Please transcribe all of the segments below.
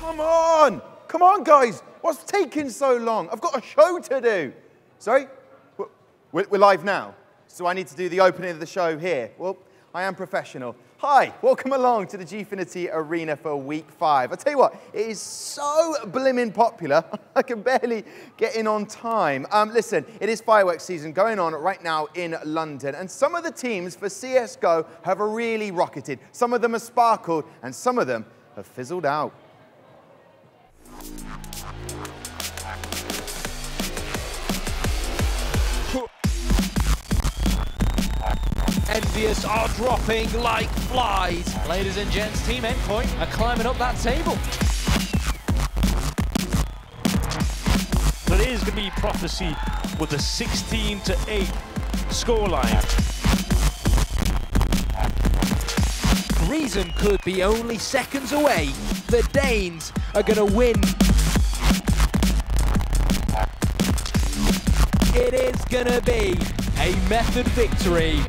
Come on! Come on, guys! What's taking so long? I've got a show to do. Sorry? We're live now, so I need to do the opening of the show here. Well, I am professional. Hi, welcome along to the Gfinity Arena for week 5. I'll tell you what, it is so blimmin' popular, I can barely get in on time. Listen, it is fireworks season going on right now in London, and some of the teams for CSGO have really rocketed. Some of them have sparkled, and some of them have fizzled out. Envyus are dropping like flies. Ladies and gents, Team Endpoint are climbing up that table. There is going to be prophecy with a 16-8 scoreline. Reason could be only seconds away. The Danes are going to win. It is going to be a method victory.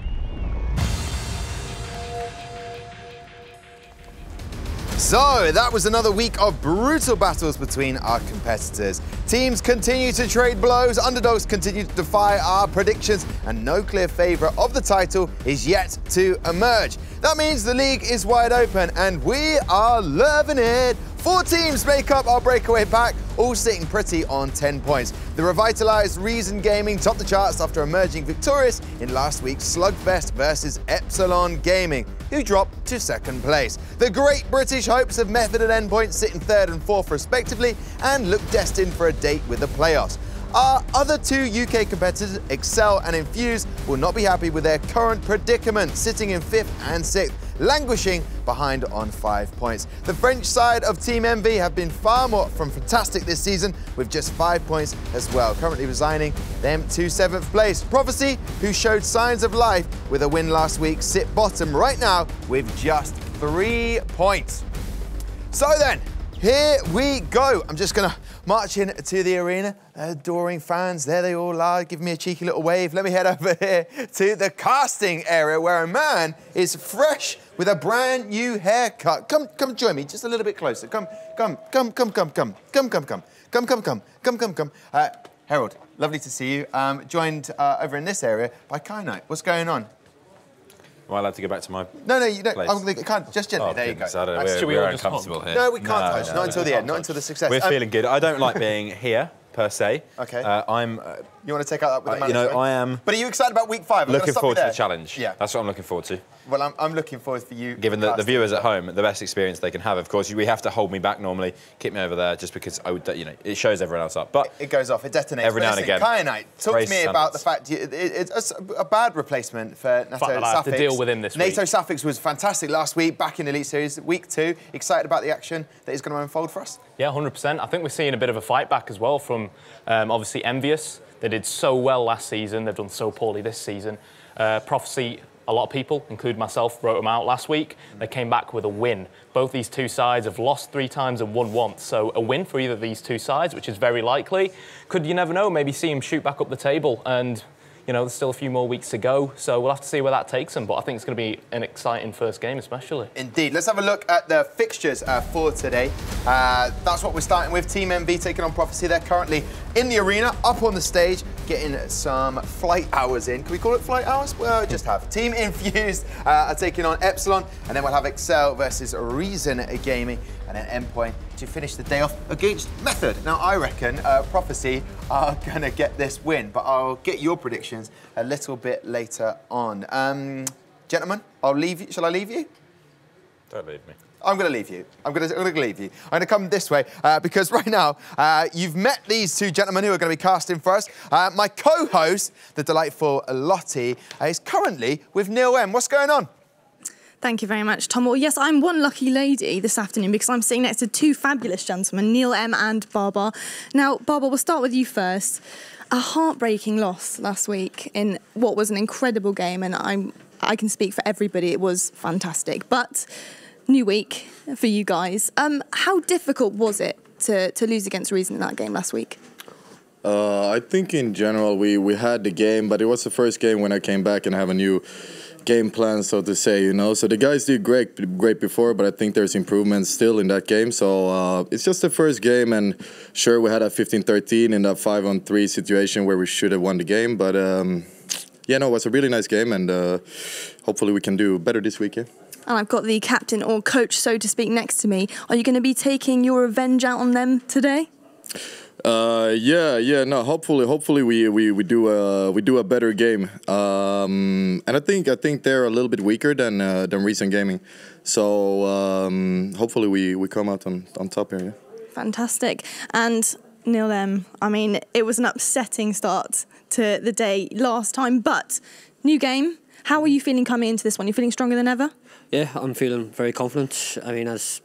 So, that was another week of brutal battles between our competitors. Teams continue to trade blows, underdogs continue to defy our predictions, and no clear favourite of the title is yet to emerge. That means the league is wide open, and we are loving it. 4 teams make up our breakaway pack, all sitting pretty on 10 points. The revitalised Reason Gaming topped the charts after emerging victorious in last week's Slugfest versus Epsilon Gaming, who dropped to 2nd place. The Great British Hopes of Method and Endpoint sit in 3rd and 4th respectively and look destined for a date with the playoffs. Our other 2 UK competitors, Excel and Envyus, will not be happy with their current predicament, sitting in 5th and 6th, languishing behind on 5 points. The French side of Team Envy have been far more from fantastic this season, with just 5 points as well, currently resigning them to 7th place. Prophecy, who showed signs of life with a win last week, sit bottom right now with just 3 points. So then, here we go. I'm just gonna march into the arena. Adoring fans, there they all are, giving me a cheeky little wave. Let me head over here to the casting area where a man is fresh with a brand new haircut. Come join me, just a little bit closer. Come. Harold, lovely to see you. Joined over in this area by Knight. What's going on? Am I allowed to go back to my No, you don't. place? I can't. Just gently. There you go. We're uncomfortable here. No, we can't touch. Not until the end. Not until the success. We're feeling good. I don't like being here, per se. Okay. You want to take out that with the manager? You know, I am... But are you excited about week 5? Looking forward to the challenge. Yeah. That's what I'm looking forward to. Well, I'm looking forward for you. Given the viewers at home, the best experience they can have, of course, we have to hold me back normally, keep me over there, just because it shows everyone else up. But it goes off, it detonates. Every now and again. Knight, talk to me about the fact it's a bad replacement for NATO Suffix. I have to deal with him this week. NATO Suffix was fantastic last week, back in Elite Series. Week 2, excited about the action that is going to unfold for us? Yeah, 100%. I think we're seeing a bit of a fight back as well from, obviously, Envyus. They did so well last season. They've done so poorly this season. Prophecy, a lot of people, including myself, wrote them out last week. They came back with a win. Both these 2 sides have lost 3 times and won once. So a win for either of these 2 sides, which is very likely. Could, you never know, maybe see them shoot back up the table. And, you know, there's still a few more weeks to go. So we'll have to see where that takes them. But I think it's going to be an exciting first game, especially. Indeed. Let's have a look at the fixtures for today. That's what we're starting with. Team MV taking on Prophecy. They're currently in the arena, up on the stage, getting some flight hours in. Can we call it flight hours? Well, just have. Team Envyus are taking on Epsilon, and then we'll have Excel versus Reason Gaming, and then Endpoint to finish the day off against Method. Now, I reckon Prophecy are going to get this win, but I'll get your predictions a little bit later on. Gentlemen, I'll leave you. Shall I leave you? Don't leave me. I'm going to leave you. I'm going to leave you. I'm going to come this way because right now you've met these 2 gentlemen who are going to be casting for us. My co-host, the delightful Lottie, is currently with Neil M. What's going on? Thank you very much, Tom. Well, yes, I'm one lucky lady this afternoon because I'm sitting next to 2 fabulous gentlemen, Neil M and Barbar. Now, Barbar, we'll start with you first. A heartbreaking loss last week in what was an incredible game, and I can speak for everybody. It was fantastic. But new week for you guys. How difficult was it to lose against Reason in that game last week? I think in general we had the game, but it was the first game when I came back and have a new game plan, so to say, you know. So the guys did great before, but I think there's improvements still in that game. So it's just the first game, and sure, we had a 15-13 in that 5-on-3 situation where we should have won the game, but yeah, no, it was a really nice game, and hopefully we can do better this weekend. And I've got the captain or coach, so to speak, next to me. Are you going to be taking your revenge out on them today? Yeah, no. Hopefully we do a better game. And I think they're a little bit weaker than recent gaming. So hopefully we come out on top here. Yeah. Fantastic. And Neil M, I mean, it was an upsetting start to the day last time, but new game. How are you feeling coming into this one? You feeling stronger than ever? Yeah, I'm feeling very confident. I mean, as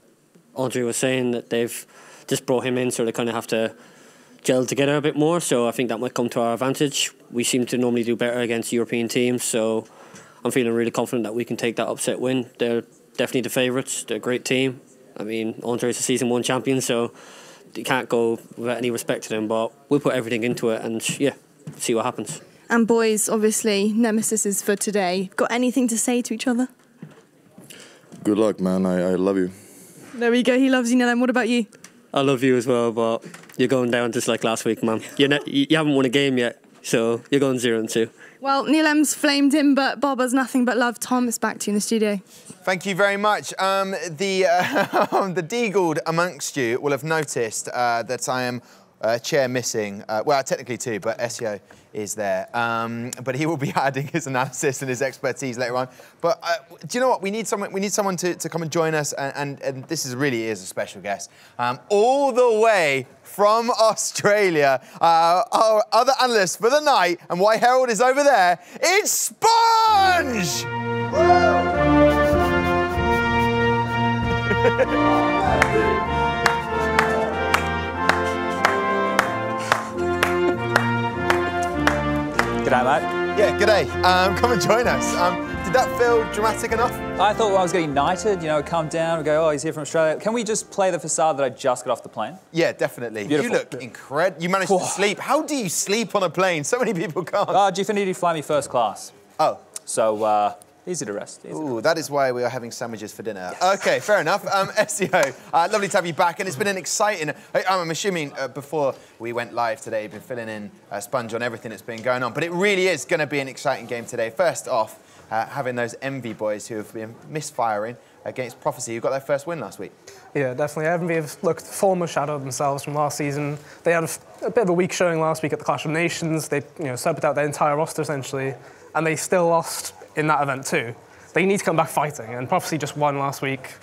Andre was saying, that they've just brought him in, so they kind of have to gel together a bit more, so I think that might come to our advantage. We seem to normally do better against European teams, so I'm feeling really confident that we can take that upset win. They're definitely the favourites. They're a great team. I mean, Andre's a season 1 champion, so you can't go without any respect to them, but we'll put everything into it and, yeah, see what happens. And boys, obviously, nemesis is for today. Got anything to say to each other? Good luck, man. I love you. There we go. He loves you, Neil. What about you? I love you as well, but you're going down just like last week, man. You haven't won a game yet, so you're going 0-2. Well, Neil M's flamed him, but Barber's nothing but love. Tom, it's back to you in the studio. Thank you very much. The Deagled amongst you will have noticed that I am chair missing. Well, technically 2, but Csgo is there. But he will be adding his analysis and his expertise later on. But do you know what? We need someone to come and join us, and this really is a special guest. All the way from Australia, our other analyst for the night, and why Harold is over there, it's Sponge! G'day, mate. Yeah, g'day. Come and join us. Did that feel dramatic enough? I thought when I was getting knighted, you know, come down, we go, oh, he's here from Australia. Can we just play the facade that I just got off the plane? Yeah, definitely. Beautiful. You look incredible. You managed to sleep. How do you sleep on a plane? So many people can't. Gfinity fly me first class. Oh. So, easy to rest. Ooh, that is why we are having sandwiches for dinner. Yes. Okay, fair enough. Csgo, lovely to have you back, and it's been an exciting... I'm assuming before we went live today, you've been filling in Sponge on everything that's been going on, but it really is going to be an exciting game today. First off, having those Envy boys who have been misfiring against Prophecy, who got their first win last week. Yeah, definitely. Envy have looked former shadow of themselves from last season. They had a bit of a weak showing last week at the Clash of Nations. They subbed out their entire roster, essentially, and they still lost in that event too. They need to come back fighting, and Prophecy just won last week.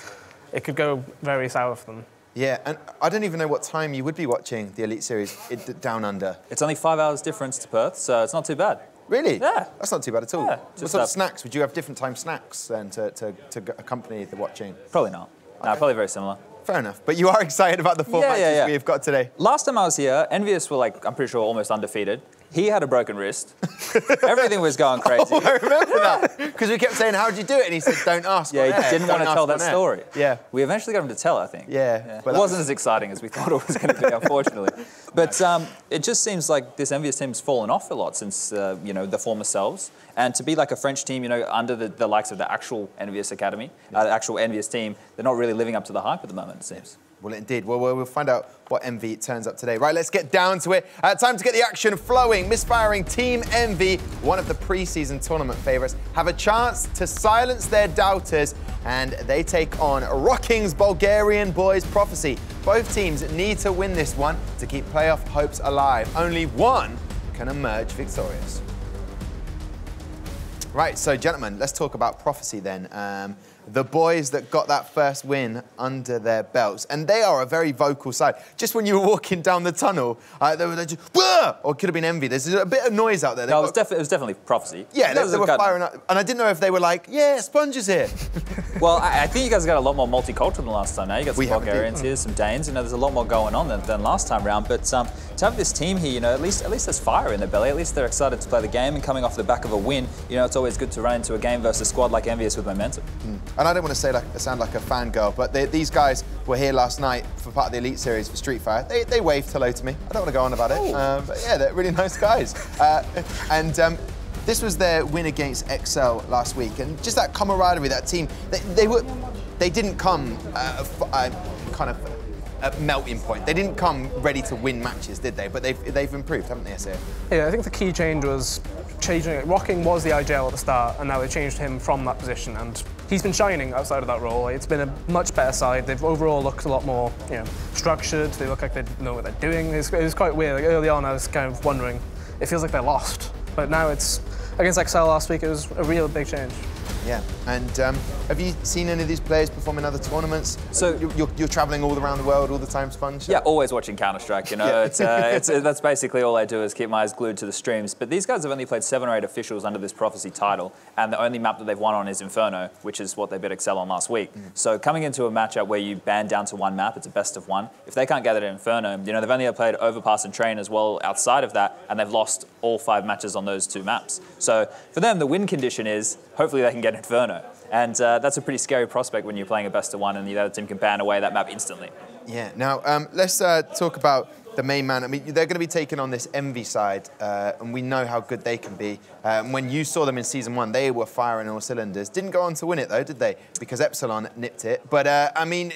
It could go very sour for them. Yeah, and I don't even know what time you would be watching the Elite Series down under. It's only 5 hours difference to Perth, so it's not too bad. Really? Yeah. That's not too bad at all. Yeah, what sort of snacks? Would you have different time snacks then to accompany the watching? Probably not. Okay. No, probably very similar. Fair enough. But you are excited about the 4 matches we've got today. Last time I was here, Envyus were, like, I'm pretty sure almost undefeated. He had a broken wrist. Everything was going crazy. Oh, I remember that. Because we kept saying, how'd you do it? And he said, don't ask. Yeah, he didn't want to tell that story. Yeah. We eventually got him to tell, I think. Yeah. It wasn't as exciting as we thought it was going to be, unfortunately. But it just seems like this Envyus team's fallen off a lot since, the former selves. And to be like a French team, under the likes of the actual Envyus Academy, the actual Envyus team, they're not really living up to the hype at the moment, it seems. Well, indeed. Well, we'll find out what Envy turns up today. Right, let's get down to it. Time to get the action flowing. Misfiring Team Envy, one of the pre-season tournament favourites, have a chance to silence their doubters, and they take on Rocking's Bulgarian boys Prophecy. Both teams need to win this one to keep playoff hopes alive. Only one can emerge victorious. Right, so gentlemen, let's talk about Prophecy then. The boys that got that first win under their belts. And they are a very vocal side. Just when you were walking down the tunnel, they were just, whoa! Or it could have been Envy. There's a bit of noise out there. No, it was definitely Prophecy. Yeah, they were firing up. And I didn't know if they were like, yeah, Sponge is here. Well, I think you guys got a lot more multicultural than last time now. You got some Bulgarians here, some Danes. There's a lot more going on than last time round. But to have this team here, at least there's fire in their belly. At least they're excited to play the game. And coming off the back of a win, it's always good to run into a game versus a squad like Envyus with momentum. And I don't want to sound like a fangirl, but these guys were here last night for part of the Elite Series for Street Fighter. They waved hello to me. I don't want to go on about it, but yeah, they're really nice guys. this was their win against XL last week, and just that camaraderie, that team, they didn't come kind of at melting point. They didn't come ready to win matches, did they? But they've improved, haven't they, SAO? Yeah, I think the key change was changing it. Rocking was the IGL at the start, and now they changed him from that position, and he's been shining outside of that role. It's been a much better side. They've overall looked a lot more, structured. They look like they know what they're doing. It was quite weird. Like, early on, I was kind of wondering. It feels like they're lost, but now it's against XL last week. It was a real big change. Yeah, and have you seen any of these players perform in other tournaments? So you're traveling all around the world all the time, Sponge? Yeah, always watching Counter-Strike, Yeah. That's basically all I do is keep my eyes glued to the streams. But these guys have only played 7 or 8 officials under this Prophecy title, and the only map that they've won on is Inferno, which is what they beat XL on last week. So coming into a matchup where you ban down to one map, it's a best of one. If they can't get it at Inferno, they've only played Overpass and Train as well outside of that, and they've lost all 5 matches on those 2 maps. So for them, the win condition is hopefully they can get Inferno. And that's a pretty scary prospect when you're playing a best of one and the other team can ban away that map instantly. Yeah, now let's talk about the main man. I mean, they're going to be taking on this Envy side, and we know how good they can be. When you saw them in Season 1, they were firing all cylinders. Didn't go on to win it, though, did they? Because Epsilon nipped it. But, I mean,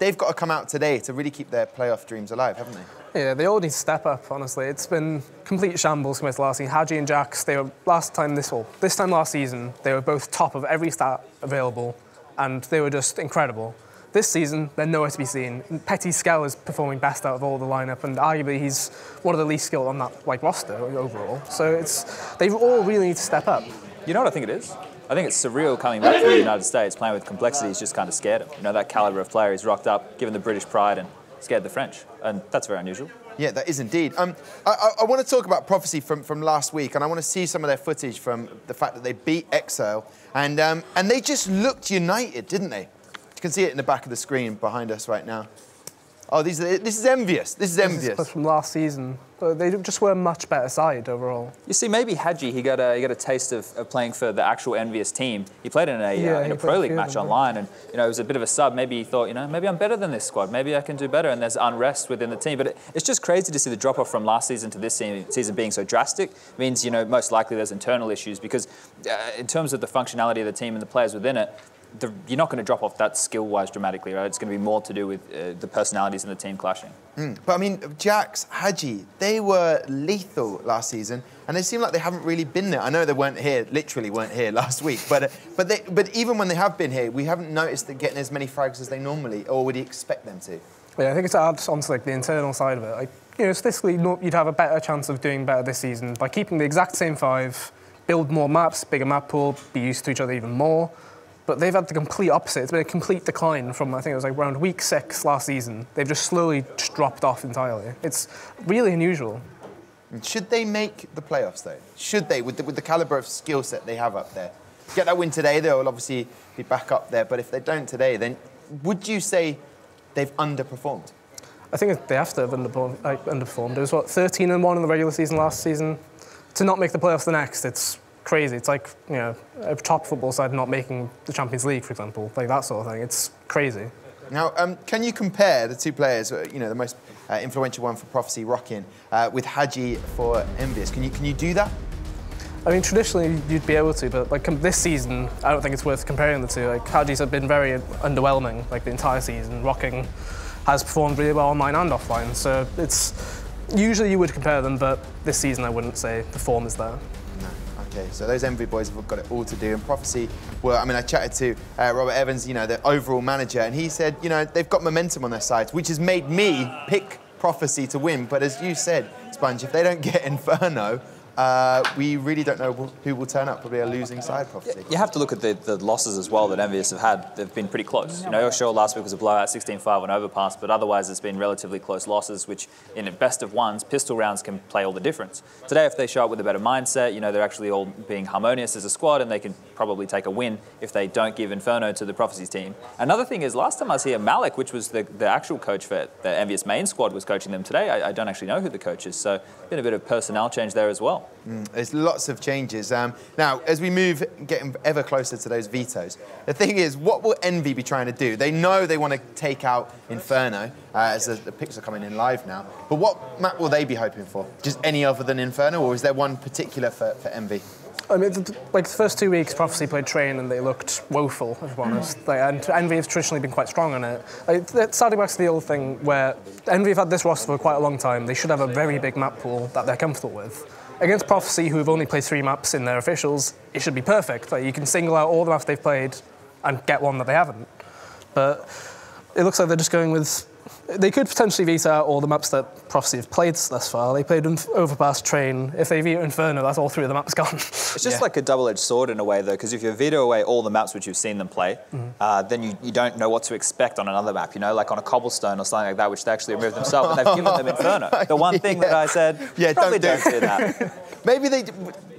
they've got to come out today to really keep their playoff dreams alive, haven't they? Yeah, they all need to step up, honestly. It's been complete shambles compared to last season. Haji and Jax, they were this time last season, they were both top of every stat available, and they were just incredible. This season, they're nowhere to be seen. Petty Skell is performing best out of all the lineup, and arguably he's one of the least skilled on that roster overall. So they all really need to step up. You know what I think it is? I think it's surreal coming back from the United States, playing with complexity. He's just kind of scared him. That caliber of player, he's rocked up, given the British pride, and scared the French, and that's very unusual. Yeah, that is indeed. I want to talk about Prophecy from last week, and I want to see some of their footage from the fact that they beat XL, and they just looked united, didn't they? You can see it in the back of the screen behind us right now. Oh, this is Envyus. This is Envyus. This is from last season. They just were a much better side overall. You see, maybe Haji, he got a taste of playing for the actual Envyus team. He played in a Pro League match online, and it was a bit of a sub. Maybe he thought, maybe I'm better than this squad. Maybe I can do better. And there's unrest within the team. But it's just crazy to see the drop off from last season to this season being so drastic. It means most likely there's internal issues because in terms of the functionality of the team and the players within it, you're not going to drop off that skill-wise dramatically, right? It's going to be more to do with the personalities in the team clashing. But I mean, Jax, Haji, they were lethal last season, and they seem like they haven't really been there. I know they literally weren't here last week, but even when they have been here, we haven't noticed them getting as many frags as they normally, or would you expect them to? Yeah, I think it's adds on to the internal side of it. Statistically, you'd have a better chance of doing better this season by keeping the exact same 5, build more maps, bigger map pool, be used to each other even more. But they've had the complete opposite. It's been a complete decline from, I think it was around week 6 last season. They've just slowly dropped off entirely. It's really unusual. Should they make the playoffs, though? Should they, with the caliber of skill set they have up there? Get that win today, they'll obviously be back up there. But if they don't today, then would you say they've underperformed? I think they have to have underperformed. It was, 13-1 in the regular season last season. To not make the playoffs the next, it's crazy. It's like, a top football side not making the Champions League, for example, like that sort of thing. It's crazy. Now, can you compare the two players, the most influential one for Prophecy, Rockin, with Haji for Envyus? Can you do that? I mean, traditionally you'd be able to, but this season, I don't think it's worth comparing the two. Haji's have been very underwhelming, the entire season. Rockin has performed really well online and offline, so it's usually you would compare them, but this season I wouldn't say the form is there. Okay, so those Envy boys have got it all to do. And Prophecy, I chatted to Robert Evans, the overall manager, and he said, they've got momentum on their side, which has made me pick Prophecy to win. But as you said, Sponge, if they don't get Inferno, we really don't know who will turn up. Probably a losing side, Prophecy. You have to look at the losses as well that Envyus have had. They've been pretty close. Sure, last week was a blowout, 16-5 on Overpass, but otherwise it's been relatively close losses, which in a best of ones, pistol rounds can play all the difference. Today, if they show up with a better mindset, they're actually all being harmonious as a squad, and they can probably take a win if they don't give Inferno to the Prophecy's team. Another thing is, last time I was here, Malik, which was the actual coach for the Envyus main squad, was coaching them today. I don't actually know who the coach is, so been a bit of personnel change there as well. There's lots of changes. Now, as we getting ever closer to those vetoes, the thing is, what will Envy be trying to do? They know they want to take out Inferno, as the picks are coming in live now, but what map will they be hoping for? Just any other than Inferno, or is there one particular for Envy? I mean, like the first 2 weeks, Prophecy played Train and they looked woeful, if I'm honest. Like, and Envy have traditionally been quite strong on it. Like, starting back to the old thing where Envy have had this roster for quite a long time. They should have a very big map pool that they're comfortable with. Against Prophecy, who have only played 3 maps in their officials, it should be perfect. Like, you can single out all the maps they've played and get one that they haven't. But it looks like they're just going with... They could potentially veto out all the maps that Prophecy have played thus far. They played Overpass, Train. If they veto Inferno, that's all 3 of the maps gone. It's just like a double-edged sword in a way, though, because if you veto away all the maps which you've seen them play, then you don't know what to expect on another map, you know, like on a Cobblestone or something like that, which they actually removed themselves, but they've given them Inferno. The one thing that I said, probably don't do that.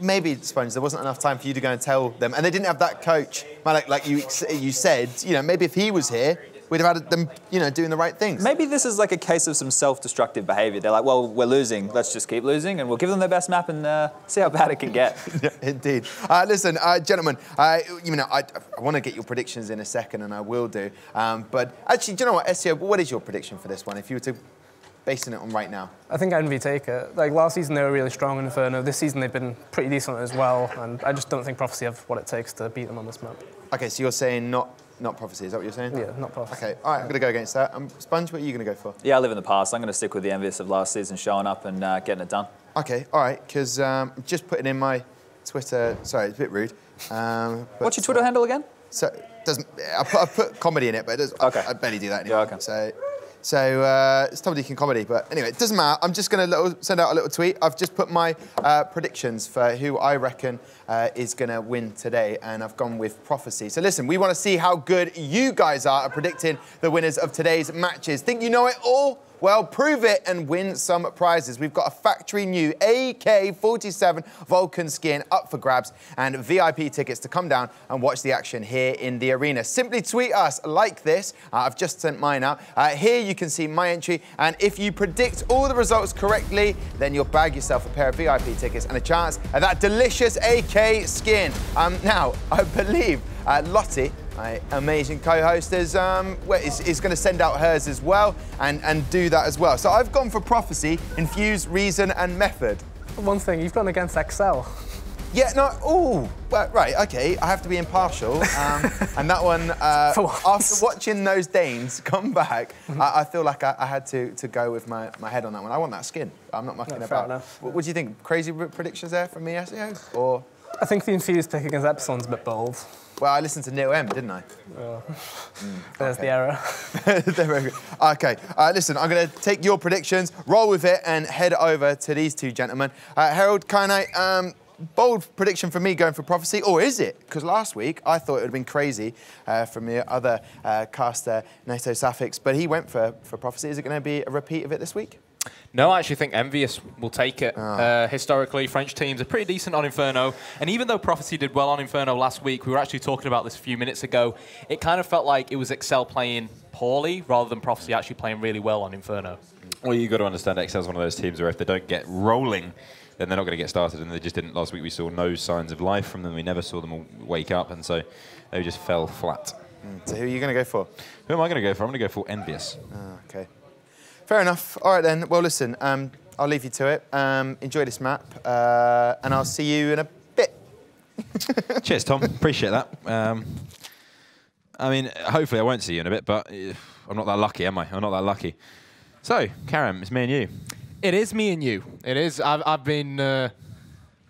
Maybe, Sponge, there wasn't enough time for you to go and tell them, and they didn't have that coach, like you said, you know, maybe if he was here, we'd have had them, you know, doing the right things. Maybe this is like a case of some self-destructive behaviour. They're like, well, we're losing, let's just keep losing, and we'll give them their best map and see how bad it can get. Yeah, indeed. Listen, gentlemen, you know, I want to get your predictions in a second, and I will do. But actually, do you know what, SEO, what is your prediction for this one, if you were to basing it on right now? I think Envy take it. Like, last season they were really strong in Inferno. This season they've been pretty decent as well, and I just don't think Prophecy have what it takes to beat them on this map. OK, so you're saying not Prophecy, is that what you're saying? Yeah, not Prophecy. OK, all right, I'm going to go against that. Sponge, what are you going to go for? Yeah, I live in the past. I'm going to stick with the Envyus of last season, showing up and getting it done. OK, all right, because I'm just putting in my Twitter... Sorry, it's a bit rude. What's your Twitter handle again? So, I put comedy in it, but it does, okay. I barely do that anymore. Yeah, okay. So it's Tom Deacon Comedy, but anyway, it doesn't matter. I'm just going to send out a little tweet. I've just put my predictions for who I reckon is going to win today, and I've gone with Prophecy. So listen, we want to see how good you guys are at predicting the winners of today's matches. Think you know it all? Well, prove it and win some prizes. We've got a factory new AK-47 Vulcan skin up for grabs and VIP tickets to come down and watch the action here in the arena. Simply tweet us like this. I've just sent mine out. Here you can see my entry, and if you predict all the results correctly, then you'll bag yourself a pair of VIP tickets and a chance at that delicious AK skin. Now, I believe Lottie, my amazing co-host, is going to send out hers as well and do that as well. So I've gone for Prophecy, Infuse, Reason and Method. One thing, you've gone against Excel. Yeah, no, ooh, well, right, OK, I have to be impartial. And that one, after watching those Danes come back, I feel like I had to go with my head on that one. I want that skin. I'm not mucking about. Fair enough. What do you think? Crazy predictions there from me, SEO? Or? I think the Infuse pick against Epsilon's a bit bold. Well, I listened to Neil M, didn't I? There's the error. OK, listen, I'm going to take your predictions, roll with it, and head over to these two gentlemen. Harold, can I... bold prediction for me going for Prophecy, or is it? Because last week I thought it would have been crazy from the other caster, Nato Safix, but he went for Prophecy. Is it going to be a repeat of it this week? No, I actually think Envyus will take it. Historically, French teams are pretty decent on Inferno, and even though Prophecy did well on Inferno last week, we were actually talking about this a few minutes ago, it kind of felt like it was Excel playing poorly rather than Prophecy actually playing really well on Inferno. Well, you've got to understand Excel's one of those teams where if they don't get rolling, then they're not going to get started, and they just didn't. Last week we saw no signs of life from them. We never saw them wake up, and so they just fell flat. So who are you going to go for? Who am I going to go for? I'm going to go for Envyus. OK. Fair enough. All right, then. Well, listen, I'll leave you to it. Enjoy this map, and I'll see you in a bit. Cheers, Tom. Appreciate that. I mean, hopefully I won't see you in a bit, but I'm not that lucky, am I? I'm not that lucky. So, Karam, it's me and you. It is me and you. It is. I've been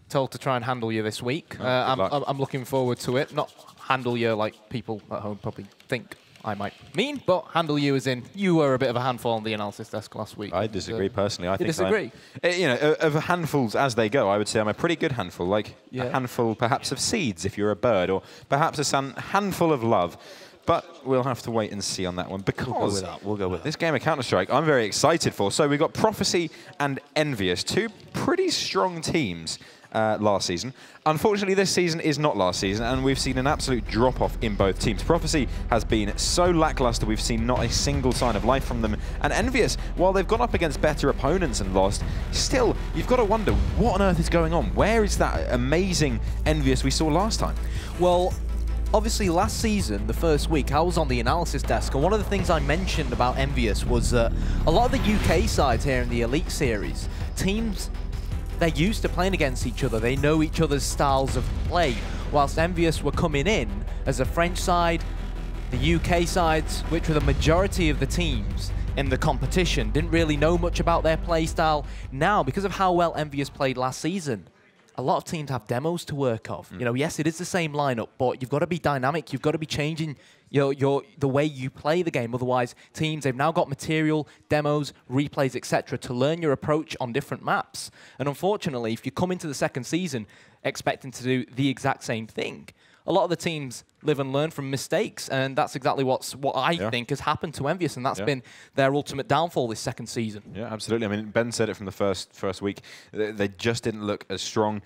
told to try and handle you this week. I'm looking forward to it. Not handle you like people at home probably think I might mean, but handle you as in you were a bit of a handful on the analysis desk last week. I disagree personally. I think disagree? You know, of handfuls as they go, I would say I'm a pretty good handful. Like a handful perhaps of seeds if you're a bird, or perhaps a handful of love. But we'll have to wait and see on that one because we'll go with this game of Counter-Strike I'm very excited for. So we've got Prophecy and Envyus, two pretty strong teams last season. Unfortunately, this season is not last season, and we've seen an absolute drop-off in both teams. Prophecy has been so lackluster, we've seen not a single sign of life from them. And Envyus, while they've gone up against better opponents and lost, still, you've got to wonder, what on earth is going on? Where is that amazing Envyus we saw last time? Well, obviously, last season, the first week, I was on the analysis desk, and one of the things I mentioned about Envyus was that a lot of the UK sides here in the Elite Series, teams they're used to playing against each other. They know each other's styles of play. Whilst Envyus were coming in as a French side, the UK sides, which were the majority of the teams in the competition, didn't really know much about their play style. Now, because of how well Envyus played last season, a lot of teams have demos to work off. You know, yes, it is the same lineup, but you've got to be dynamic. You've got to be changing the way you play the game. Otherwise, teams, they've now got material, demos, replays, etc. to learn your approach on different maps. And unfortunately, if you come into the second season expecting to do the exact same thing, a lot of the teams live and learn from mistakes, and that's exactly what I think has happened to Envyus, and that's been their ultimate downfall this second season. Yeah, absolutely. I mean, Ben said it from the first week. They just didn't look as strong,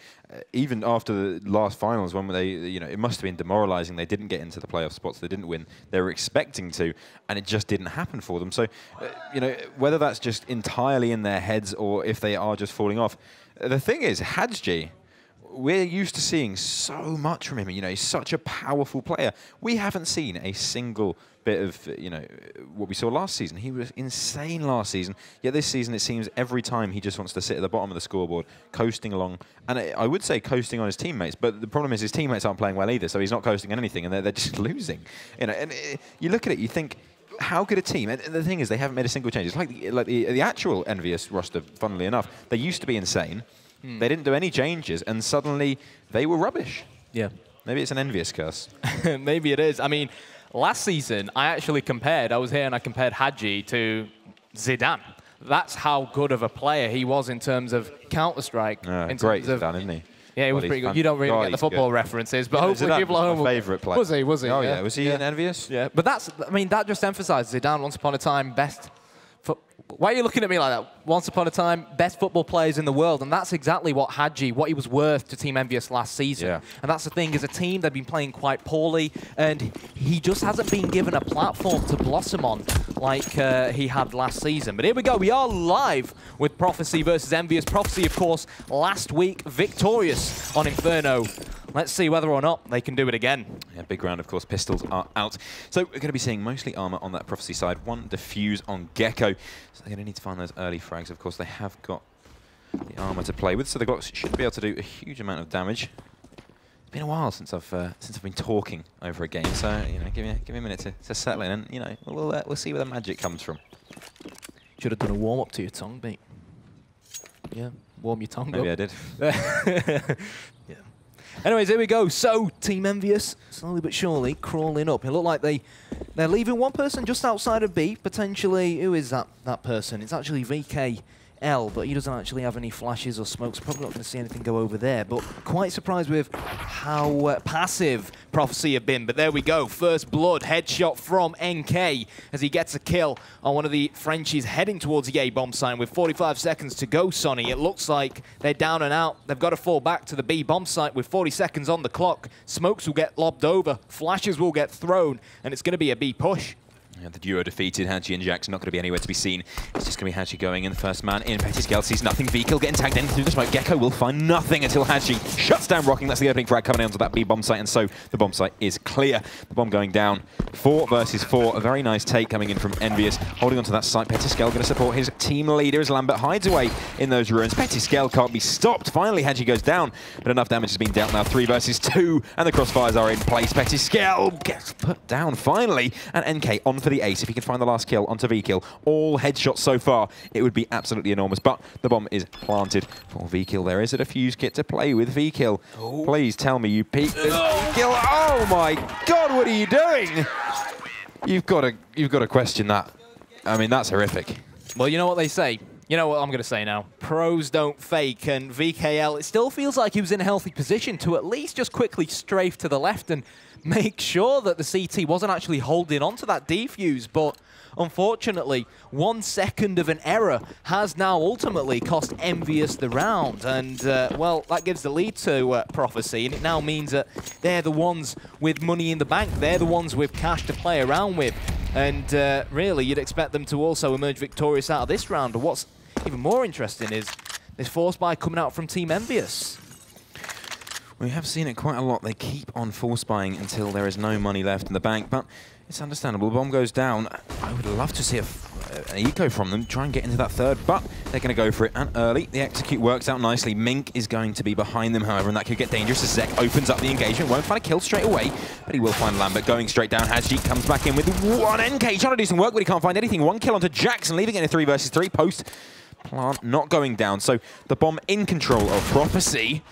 even after the last finals when they, it must have been demoralizing. They didn't get into the playoff spots. They didn't win. They were expecting to, and it just didn't happen for them. So, whether that's just entirely in their heads or if they are just falling off. The thing is, Csgo, we're used to seeing so much from him. He's such a powerful player. We haven't seen a single bit of, what we saw last season. He was insane last season. Yet this season, it seems every time he just wants to sit at the bottom of the scoreboard, coasting along. And I would say coasting on his teammates, but the problem is his teammates aren't playing well either, so he's not coasting on anything, and they're just losing. And you look at it, you think, how could a team, and the thing is, they haven't made a single change. It's like the actual Envyus roster, funnily enough, they used to be insane. They didn't do any changes, and suddenly they were rubbish. Yeah. Maybe it's an Envyus curse. Maybe it is. I mean, last season, I was here and I compared Csgo to Zidane. That's how good of a player he was in terms of Counter-Strike. Great Zidane, isn't he? Yeah, he was pretty good. You don't really get the football references, but hopefully people at home will... favourite player. Was he? Oh, yeah. Was he in Envyus? Yeah. But that just emphasised Zidane, once upon a time, best... Why are you looking at me like that? Once upon a time, best football players in the world, and that's exactly what Csgo, what he was worth to Team Envyus last season. Yeah. And that's the thing, as a team, they've been playing quite poorly, and he just hasn't been given a platform to blossom on like he had last season. But here we go, we are live with Prophecy versus Envyus. Prophecy, of course, last week victorious on Inferno. Let's see whether or not they can do it again. Yeah, big round, of course. Pistols are out. So we're going to be seeing mostly armor on that Prophecy side. One defuse on Gecko. So they're going to need to find those early frags. Of course, they have got the armor to play with, so they should be able to do a huge amount of damage. It's been a while since I've been talking over a game, so give me a minute to settle in, and we'll see where the magic comes from. Should have done a warm up to your tongue beat. Yeah, warm your tongue up. Maybe I did. Yeah. Anyways, here we go. So, Team Envyus, slowly but surely, crawling up. It looked like they're leaving one person just outside of B, potentially. Who is that person? It's actually VKL, but he doesn't actually have any flashes or smokes. Probably not going to see anything go over there, but quite surprised with how passive Prophecy have been. But there we go. First blood, headshot from NK as he gets a kill on one of the Frenchies heading towards the A bomb site with 45 seconds to go, Sonny. It looks like they're down and out. They've got to fall back to the B bomb site with 40 seconds on the clock. Smokes will get lobbed over. Flashes will get thrown, and it's going to be a B push. Yeah, the duo defeated. Hadji and Jack's not going to be anywhere to be seen. It's just going to be Hadji going in. First man in. Pettiscale sees nothing. Vikil getting tagged in through the smoke. Gecko will find nothing until Hadji shuts down Rocking. That's the opening frag coming onto that B bomb site, and so the bomb site is clear. The bomb going down. 4 versus 4. A very nice take coming in from Envyus. Holding onto that site. Pettiscale going to support his team leader as Lambert hides away in those ruins. Pettiscale can't be stopped. Finally, Hadji goes down, but enough damage has been dealt now. 3 versus 2, and the crossfires are in place. Pettiscale gets put down finally, and NK on for the ace. If he can find the last kill onto Vikil, all headshots so far, it would be absolutely enormous. But the bomb is planted for Vikil. There is a defuse kit to play with Vikil. Oh. Please tell me you peeked this Vikil. Oh my God, what are you doing? You've got to question that. I mean, that's horrific. Well, you know what they say. You know what I'm going to say now. Pros don't fake, and VKL, it still feels like he was in a healthy position to at least just quickly strafe to the left and make sure that the CT wasn't actually holding on to that defuse, but unfortunately, 1 second of an error has now ultimately cost Envyus the round, and well, that gives the lead to Prophecy, and it now means that they're the ones with money in the bank, they're the ones with cash to play around with, and really, you'd expect them to also emerge victorious out of this round, but what's even more interesting is this force buy coming out from Team Envyus. We have seen it quite a lot. They keep on force buying until there is no money left in the bank, but it's understandable. The bomb goes down. I would love to see an eco from them, try and get into that third, but they're going to go for it, and early. The execute works out nicely. Mink is going to be behind them, however, and that could get dangerous as Zek opens up the engagement. Won't find a kill straight away, but he will find Lambert going straight down. Hadji comes back in with one NK, trying to do some work, but he can't find anything. One kill onto Jackson, leaving it in a 3 versus 3 post. Plant not going down, so the bomb in control of Prophecy.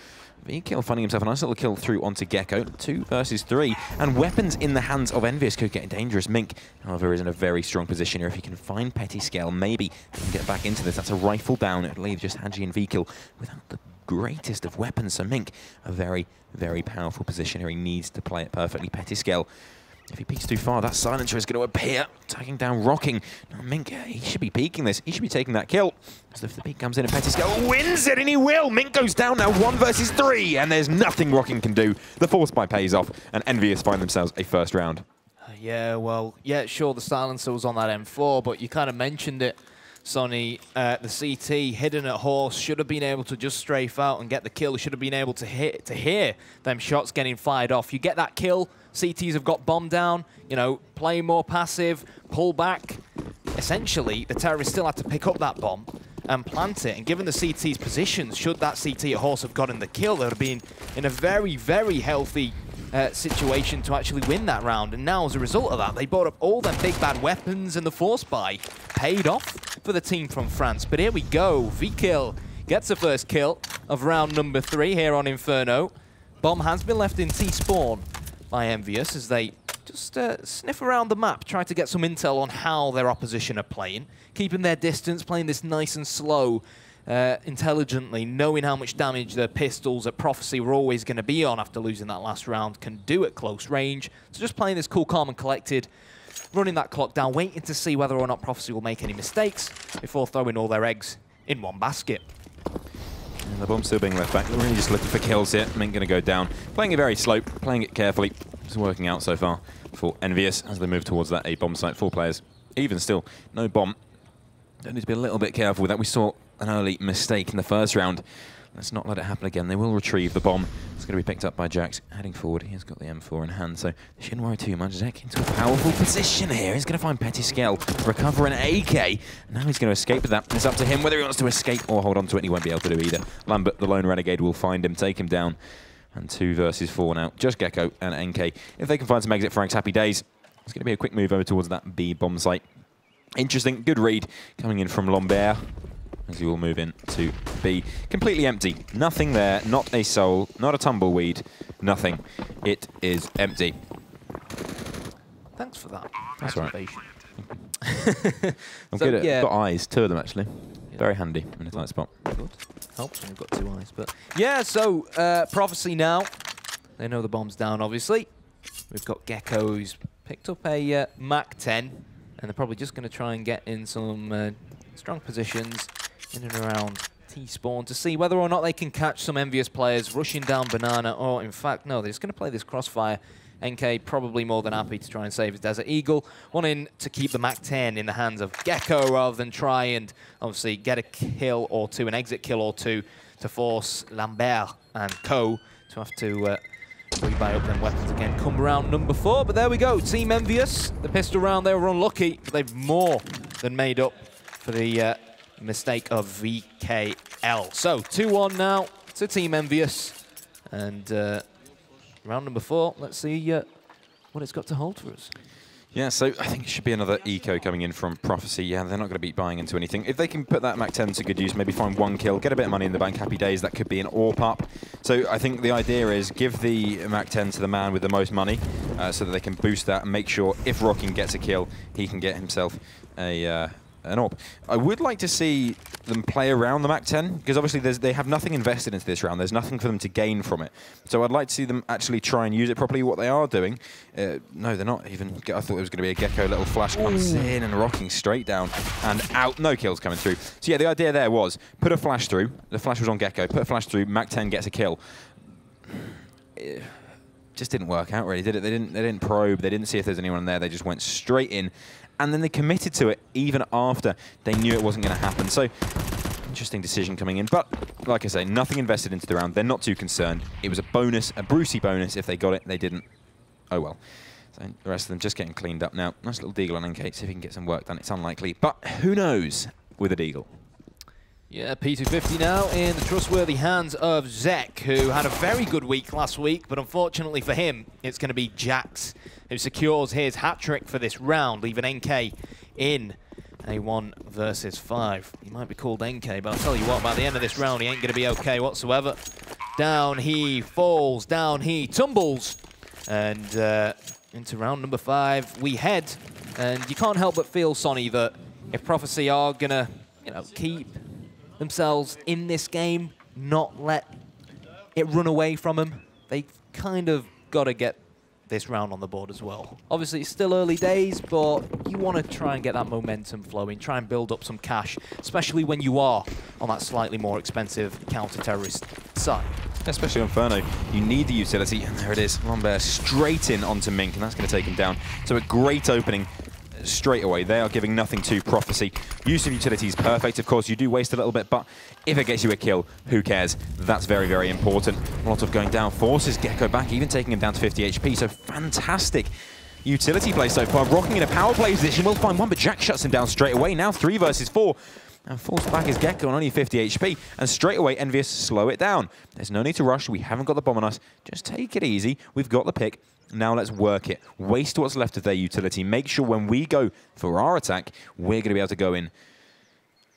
V-Kill finding himself a nice little kill through onto Gecko. 2 versus 3. And weapons in the hands of Envyus could get dangerous. Mink, however, is in a very strong position here. If he can find Petty Scale, maybe he can get back into this. That's a rifle down. It'll leave just Hadji and V-Kill without the greatest of weapons. So Mink, a very, very powerful position here. He needs to play it perfectly. Petty Scale, if he peeks too far, that silencer is going to appear, tagging down Rocking. Now, Mink, he should be peeking this. He should be taking that kill. So if the peek comes in and Petty Scale wins it, and he will. Mink goes down now, 1 versus 3, and there's nothing Rocking can do. The force buy pays off, and Envyus find themselves a first round. Yeah, well, yeah, sure, the silencer was on that M4, but you kind of mentioned it, Sonny. The CT hidden at Horse should have been able to just strafe out and get the kill. Should have been able to hear them shots getting fired off. You get that kill. CTs have got bomb down, you know, play more passive, pull back. Essentially, the terrorists still had to pick up that bomb and plant it. And given the CT's positions, should that CT at Horse have gotten the kill, they would have been in a very, very healthy situation to actually win that round. And now, as a result of that, they bought up all them big bad weapons, and the force buy paid off for the team from France. But here we go. V-Kill gets the first kill of round number 3 here on Inferno. Bomb has been left in T-spawn by Envyus as they just sniff around the map, try to get some intel on how their opposition are playing, keeping their distance, playing this nice and slow, intelligently, knowing how much damage the pistols at Prophecy were always going to be on after losing that last round can do at close range. So just playing this cool, calm and collected, running that clock down, waiting to see whether or not Prophecy will make any mistakes before throwing all their eggs in one basket. And the bomb's still being left back. They're really just looking for kills here. Mink going to go down. Playing it very slow, playing it carefully. It's working out so far for Envyus as they move towards that A bomb site. 4 players. Even still, no bomb. Don't need to be a little bit careful with that. We saw an early mistake in the first round. Let's not let it happen again. They will retrieve the bomb. It's going to be picked up by Jax. Heading forward, he's got the M4 in hand, so they shouldn't worry too much. Zek into a powerful position here. He's going to find Petty Scale, recover an AK. And now he's going to escape with that. It's up to him whether he wants to escape or hold on to it. He won't be able to do either. Lambert, the lone renegade, will find him, take him down. And 2 versus 4 now. Just Gecko and NK. If they can find some exit Franks, happy days. It's going to be a quick move over towards that B bomb site. Interesting, good read coming in from Lambert as he will move in to B. Completely empty. Nothing there, not a soul, not a tumbleweed, nothing. It is empty. Thanks for that. That's right. I'm So, good at, yeah. got eyes, 2 of them actually. Yeah. Very handy in a tight spot. Good. Helps when you've got 2 eyes. But yeah, so Prophecy now. They know the bomb's down, obviously. We've got Gecko who's picked up a Mac 10, and they're probably just going to try and get in some strong positions in and around T-spawn to see whether or not they can catch some Envyus players rushing down Banana, or in fact, no, they're just going to play this crossfire. NK probably more than happy to try and save his Desert Eagle, wanting to keep the Mac 10 in the hands of Gecko rather than try and obviously get a kill or 2, an exit kill or 2, to force Lambert and co to have to rebuy up them weapons again come round number 4. But there we go, Team Envyus, the pistol round, they were unlucky, but they've more than made up for the mistake of VKL. So 2-1 now to Team Envyus, and round number 4, let's see what it's got to hold for us. Yeah, so I think it should be another eco coming in from Prophecy. Yeah, they're not going to be buying into anything. If they can put that Mac 10 to good use, maybe find 1 kill, get a bit of money in the bank, happy days, that could be an AWP up. So I think the idea is give the Mac 10 to the man with the most money so that they can boost that and make sure if Rocking gets a kill, he can get himself an AWP. I would like to see them play around the Mac 10, because obviously they have nothing invested into this round. There's nothing for them to gain from it. So I'd like to see them actually try and use it properly. What they are doing, no, they're not even. I thought it was going to be a Gecko little flash comes in and Rocking straight down and out. No kills coming through. So yeah, the idea there was put a flash through. The flash was on Gecko. Put a flash through. Mac 10 gets a kill. Just didn't work out really, did it? They didn't probe. They didn't see if there's anyone in there. They just went straight in. And then they committed to it even after they knew it wasn't going to happen. So, interesting decision coming in. But, like I say, nothing invested into the round. They're not too concerned. It was a bonus, a Brucey bonus. If they got it, they didn't. Oh well. So the rest of them just getting cleaned up now. Nice little deagle on NK, see if he can get some work done. It's unlikely, but who knows with a deagle. Yeah, P250 now in the trustworthy hands of Czg, who had a very good week last week, but unfortunately for him, it's going to be Jax who secures his hat-trick for this round, leaving NK in a 1 versus 5. He might be called NK, but I'll tell you what, by the end of this round, he ain't going to be okay whatsoever. Down he falls, down he tumbles, and into round number 5 we head. And you can't help but feel, Sonny, that if Prophecy are going to, keep themselves in this game, not let it run away from them, they kind of got to get this round on the board as well. Obviously, it's still early days, but you want to try and get that momentum flowing, try and build up some cash, especially when you are on that slightly more expensive counter-terrorist side. Especially on Inferno, you need the utility, and there it is. Lambert straight in onto Mink, and that's going to take him down. So a great opening straight away. They are giving nothing to Prophecy. Use of utility is perfect. Of course, you do waste a little bit, but if it gets you a kill, who cares? That's very, very important. Molotov going down, forces Gecko back, even taking him down to 50 HP. So fantastic utility play so far. Rocking in a power play position will find one, but Jack shuts him down straight away. Now 3 versus 4. And forced back is Gecko on only 50 HP. And straight away, Envyus slow it down. There's no need to rush. We haven't got the bomb on us. Just take it easy. We've got the pick. Now let's work it. Waste what's left of their utility. Make sure when we go for our attack, we're going to be able to go in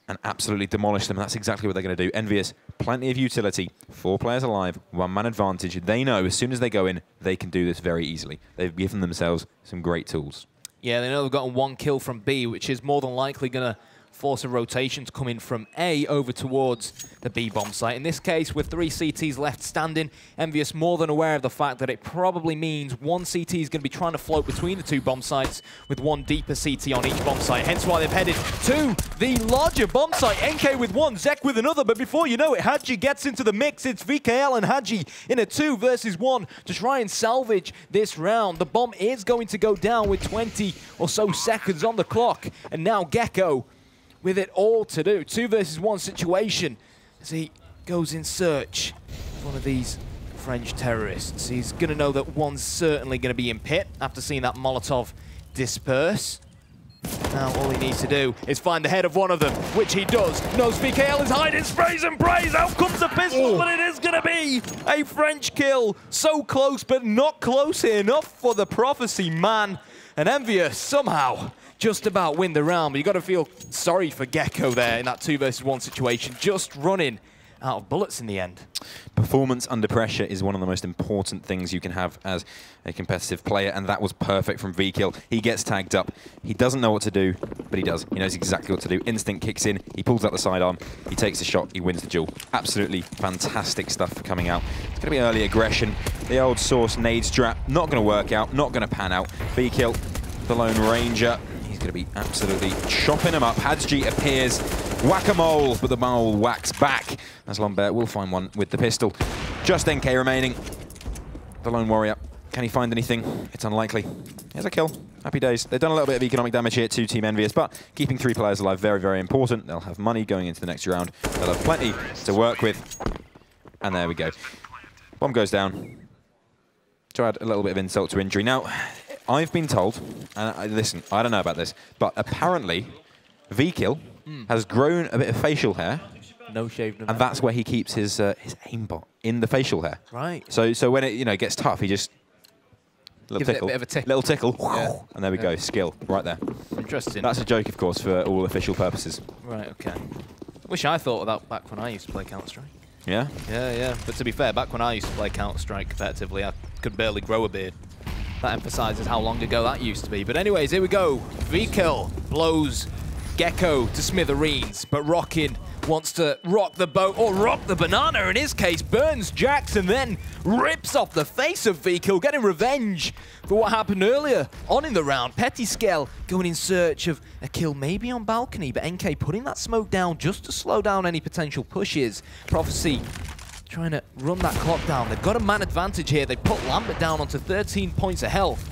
and absolutely demolish them. And that's exactly what they're going to do. Envyus, plenty of utility. 4 players alive, 1-man advantage. They know as soon as they go in, they can do this very easily. They've given themselves some great tools. Yeah, they know they've gotten 1 kill from B, which is more than likely going to force a rotation to come in from A over towards the B bomb site. In this case, with 3 CTs left standing, Envyus more than aware of the fact that it probably means 1 CT is going to be trying to float between the 2 bomb sites with 1 deeper CT on each bomb site. Hence why they've headed to the larger bomb site. NK with 1, Czg with another, but before you know it, Hadji gets into the mix. It's VKL and Hadji in a 2 versus 1 to try and salvage this round. The bomb is going to go down with 20 or so seconds on the clock, and now Gecko with it all to do. 2 versus 1 situation as he goes in search of one of these French terrorists. He's going to know that one's certainly going to be in pit after seeing that Molotov disperse. Now all he needs to do is find the head of one of them, which he does. Knows VKL is hiding, sprays and prays. Out comes the pistol, but it is going to be a French kill. So close, but not close enough for the Prophecy man. And Envyus somehow just about win the round, but you got to feel sorry for Gecko there in that 2 versus 1 situation, just running out of bullets in the end. Performance under pressure is one of the most important things you can have as a competitive player, and that was perfect from VKill. He gets tagged up. He doesn't know what to do, but he does. He knows exactly what to do. Instinct kicks in. He pulls out the sidearm. He takes the shot. He wins the duel. Absolutely fantastic stuff for coming out. It's going to be early aggression. The old source nade strap. Not going to work out. Not going to pan out. VKill, the Lone Ranger. He's going to be absolutely chopping him up. Hadji appears. Whack-a-mole, but the mole whacks back. As Lambert will find one with the pistol. Just NK remaining. The Lone Warrior. Can he find anything? It's unlikely. Here's a kill. Happy days. They've done a little bit of economic damage here to Team Envyus, but keeping 3 players alive, very, very important. They'll have money going into the next round. They'll have plenty to work with. And there we go. Bomb goes down. To add a little bit of insult to injury. Now, I've been told, and listen, I don't know about this, but apparently VKill has grown a bit of facial hair. No shave. And that's where he keeps his aimbot, in the facial hair. Right. So when it gets tough, he just gives it a bit of a tickle. Little tickle. Yeah. And there we go. Skill right there. Interesting. That's a joke, of course, for all official purposes. Right. Okay. Wish I thought of that back when I used to play Counter-Strike. Yeah? Yeah. But to be fair, back when I used to play Counter-Strike competitively, I could barely grow a beard. That emphasizes how long ago that used to be. But anyways, here we go. VKill blows Gecko to smithereens, but Rockin wants to rock the boat, or rock the banana in his case, burns Jax and then rips off the face of VKill, getting revenge for what happened earlier on in the round. Pettiscale going in search of a kill maybe on balcony, but NK putting that smoke down just to slow down any potential pushes. Prophecy trying to run that clock down. They've got a man advantage here. They put Lambert down onto 13 points of health.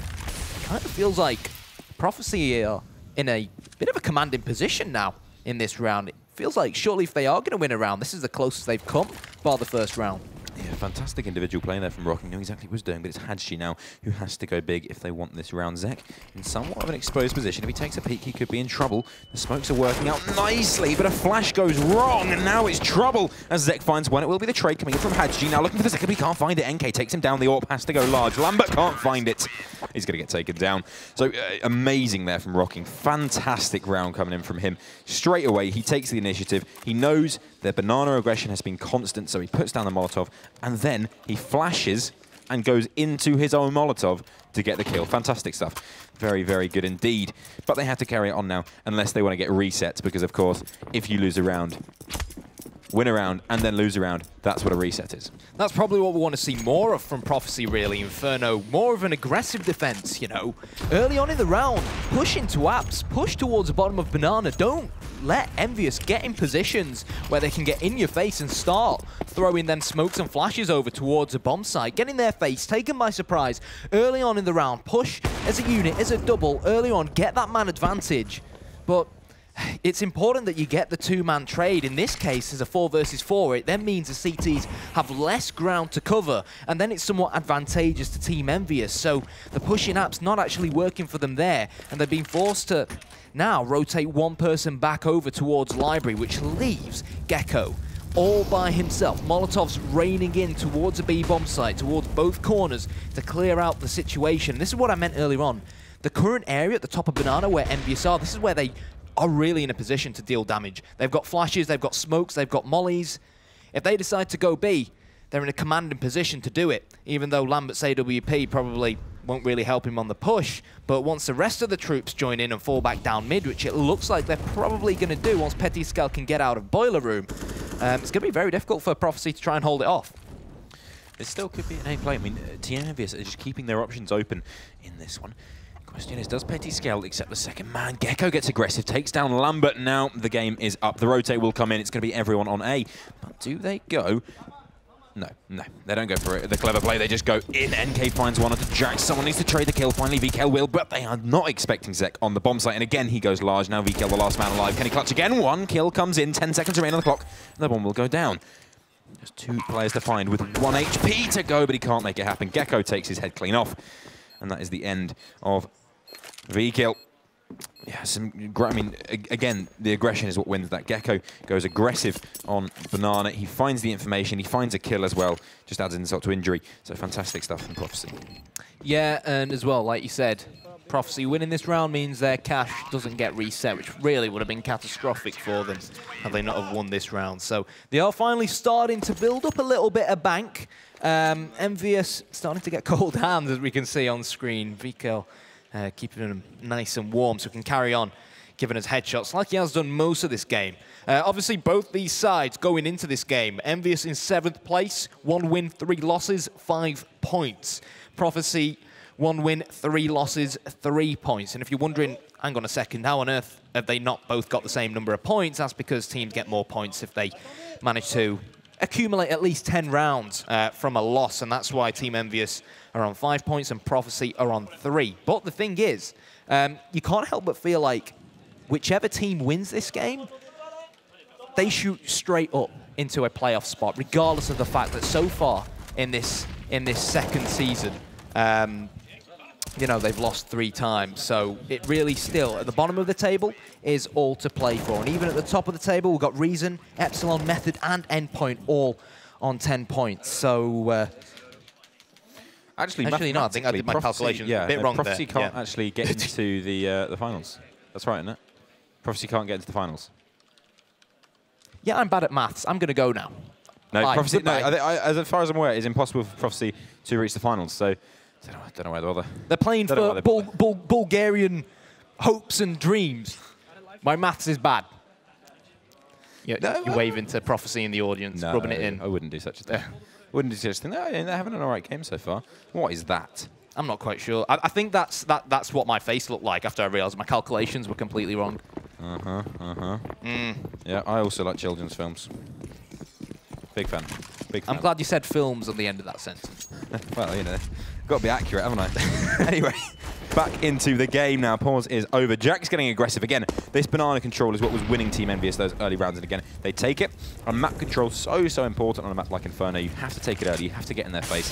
Kind of feels like Prophecy here in a bit of a commanding position now in this round. It feels like surely if they are going to win a round, this is the closest they've come for the first round. Yeah, fantastic individual play there from Rocking. Knew exactly what he was doing, but it's Hadji now who has to go big if they want this round. Zek in somewhat of an exposed position. If he takes a peek, he could be in trouble. The smokes are working out nicely, but a flash goes wrong, and now it's trouble as Zek finds one. It will be the trade coming in from Hadji. Now looking for the second, he can't find it. NK takes him down. The AWP has to go large. Lambert can't find it. He's going to get taken down. So amazing there from Rocking. Fantastic round coming in from him. Straight away, he takes the initiative. He knows their banana aggression has been constant, so he puts down the Molotov, and then he flashes and goes into his own Molotov to get the kill. Fantastic stuff. Very, very good indeed. But they have to carry it on now, unless they want to get resets, because, of course, if you lose a round, win a round, and then lose a round, that's what a reset is. That's probably what we want to see more of from Prophecy, really. Inferno, more of an aggressive defense, you know. Early on in the round, push into apps, push towards the bottom of Banana. Don't let Envyus get in positions where they can get in your face and start throwing them smokes and flashes over towards a bomb site. Get in their face, take them by surprise. Early on in the round, push as a unit, as a double. Early on, get that man advantage. But it's important that you get the two-man trade. In this case, as a 4 versus 4, it then means the CTs have less ground to cover, and then it's somewhat advantageous to Team Envyus. So the pushing app's not actually working for them there, and they're being forced to now rotate one person back over towards Library, which leaves Gecko all by himself. Molotov's raining in towards a B-bomb site, towards both corners to clear out the situation. This is what I meant earlier on. The current area at the top of Banana where Envyus are, this is where they are really in a position to deal damage. They've got flashes, they've got smokes, they've got mollies. If they decide to go B, they're in a commanding position to do it, even though Lambert's AWP probably won't really help him on the push. But once the rest of the troops join in and fall back down mid, which it looks like they're probably going to do once Pettiscal can get out of Boiler Room, it's going to be very difficult for Prophecy to try and hold it off. It still could be an A play. I mean, Team Envyus are just keeping their options open in this one. Question is, does Pettiscal accept the second man? Gecko gets aggressive, takes down Lambert. Now the game is up. The rotate will come in. It's going to be everyone on A. But do they go? No, they don't go for it. The clever play, they just go in. NK finds one at the Jack. Someone needs to trade the kill. Finally, VKL will, but they are not expecting Zek on the bomb site. And again, he goes large. Now VKL, the last man alive. Can he clutch again? One kill comes in. 10 seconds remain on the clock. And the bomb will go down. There's 2 players to find with 1 HP to go, but he can't make it happen. Gecko takes his head clean off. And that is the end of V-kill. Yeah, I mean, again, the aggression is what wins that. Gecko goes aggressive on Banana. He finds the information. He finds a kill as well. Just adds insult to injury. So fantastic stuff from Prophecy. Yeah, and as well, like you said, Prophecy winning this round means their cash doesn't get reset, which really would have been catastrophic for them had they not have won this round. So they are finally starting to build up a little bit of bank. Envyus starting to get cold hands, as we can see on screen. VKL keeping him nice and warm so he can carry on giving us headshots like he has done most of this game. Obviously, both these sides going into this game. Envyus in 7th place, 1 win, 3 losses, 5 points. Prophecy, 1 win, 3 losses, 3 points. And if you're wondering, hang on a second, how on earth have they not both got the same number of points? That's because teams get more points if they manage to accumulate at least 10 rounds from a loss, and that's why Team Envyus are on 5 points and Prophecy are on 3. But the thing is, you can't help but feel like whichever team wins this game, they shoot straight up into a playoff spot, regardless of the fact that so far in this second season, you know, they've lost 3 times. So it really still, at the bottom of the table, is all to play for. And even at the top of the table, we've got Reason, Epsilon, Method, and Endpoint all on 10 points. So actually no, I think I did my calculations a bit wrong there. Prophecy can't actually get into the finals. That's right, isn't it? Prophecy can't get into the finals. Yeah, I'm bad at maths. I'm going to go now. No, Prophecy, no, as far as I'm aware, it's impossible for Prophecy to reach the finals. So I don't know why they bother. They're playing for Bulgarian hopes and dreams. My maths is bad. You're waving to Prophecy in the audience, rubbing it in. I wouldn't do such a thing. Wouldn't do such a thing. No, they're having an all right game so far. What is that? I'm not quite sure. I think that's what my face looked like after I realised my calculations were completely wrong. Yeah, I also like children's films. Big fan. Big fan. I'm glad you said films on the end of that sentence. Well, you know, got to be accurate, haven't I? Anyway, back into the game now. Pause is over. Jack's getting aggressive again. This banana control is what was winning Team Envyus those early rounds, and again, they take it. And map control is so important on a map like Inferno. You have to take it early. You have to get in their face.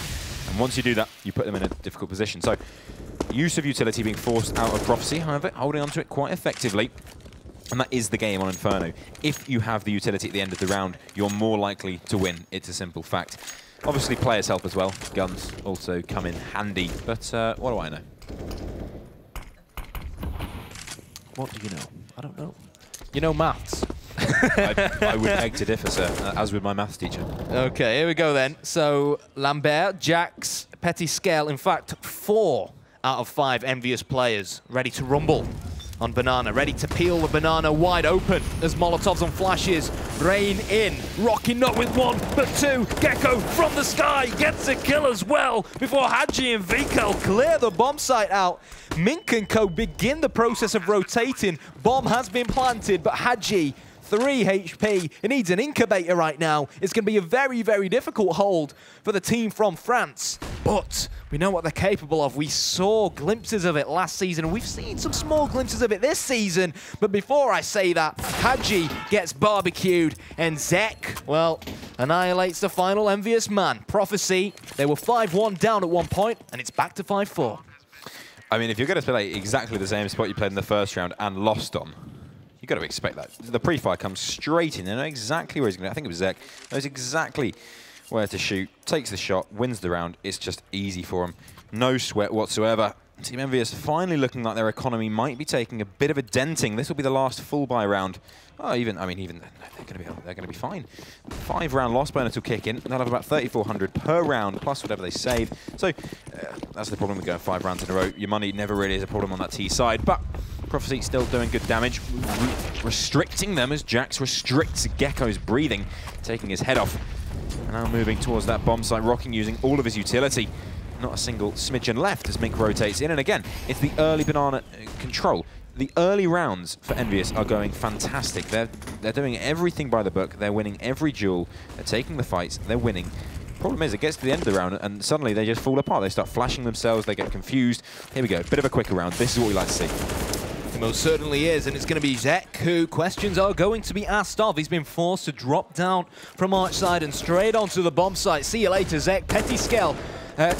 And once you do that, you put them in a difficult position. So, use of utility being forced out of Prophecy, however, holding onto it quite effectively. And that is the game on Inferno. If you have the utility at the end of the round, you're more likely to win. It's a simple fact. Obviously, players help as well. Guns also come in handy. But what do I know? What do you know? I don't know. You know maths. I would beg to differ, sir, as would my maths teacher. Okay, here we go then. So, Lambert, Jax, Petty Scale, in fact, 4 out of 5 Envyus players ready to rumble on Banana, ready to peel the banana wide open as Molotovs and flashes rain in. Rocky not with 1, but 2. Gecko from the sky gets a kill as well before Hadji and Vikel clear the bomb site out. Mink and co begin the process of rotating. Bomb has been planted, but Hadji, 3 HP. It needs an incubator right now. It's going to be a very, very difficult hold for the team from France. But we know what they're capable of. We saw glimpses of it last season, and we've seen some small glimpses of it this season. But before I say that, Hadji gets barbecued, and Zek, well, annihilates the final Envious man. Prophecy, they were 5-1 down at one point, and it's back to 5-4. I mean, if you're going to play exactly the same spot you played in the first round and lost on, you've got to expect that. The pre-fire comes straight in. They know exactly where he's going to. I think it was Zek. Knows exactly where to shoot. Takes the shot. Wins the round. It's just easy for him. No sweat whatsoever. Team Envyus finally looking like their economy might be taking a bit of a denting. This will be the last full buy round. Oh, even they're going to be fine. 5-round loss bonus will kick in. They'll have about 3,400 per round plus whatever they save. So that's the problem with going 5 rounds in a row. Your money never really is a problem on that T side, but Prophecy still doing good damage, restricting them as Jax restricts Gecko's breathing, taking his head off. And now moving towards that bomb site, Rocking using all of his utility. Not a single smidgen left as Mink rotates in. And again, it's the early banana control. The early rounds for Envyus are going fantastic. They're doing everything by the book. They're winning every duel. They're taking the fights. They're winning. Problem is, it gets to the end of the round and suddenly they just fall apart. They start flashing themselves. They get confused. Here we go. Bit of a quicker round. This is what we like to see. It most certainly is, and it's going to be Zek who questions are going to be asked of. He's been forced to drop down from arch side and straight onto the bomb site. See you later, Zek. Petty Scale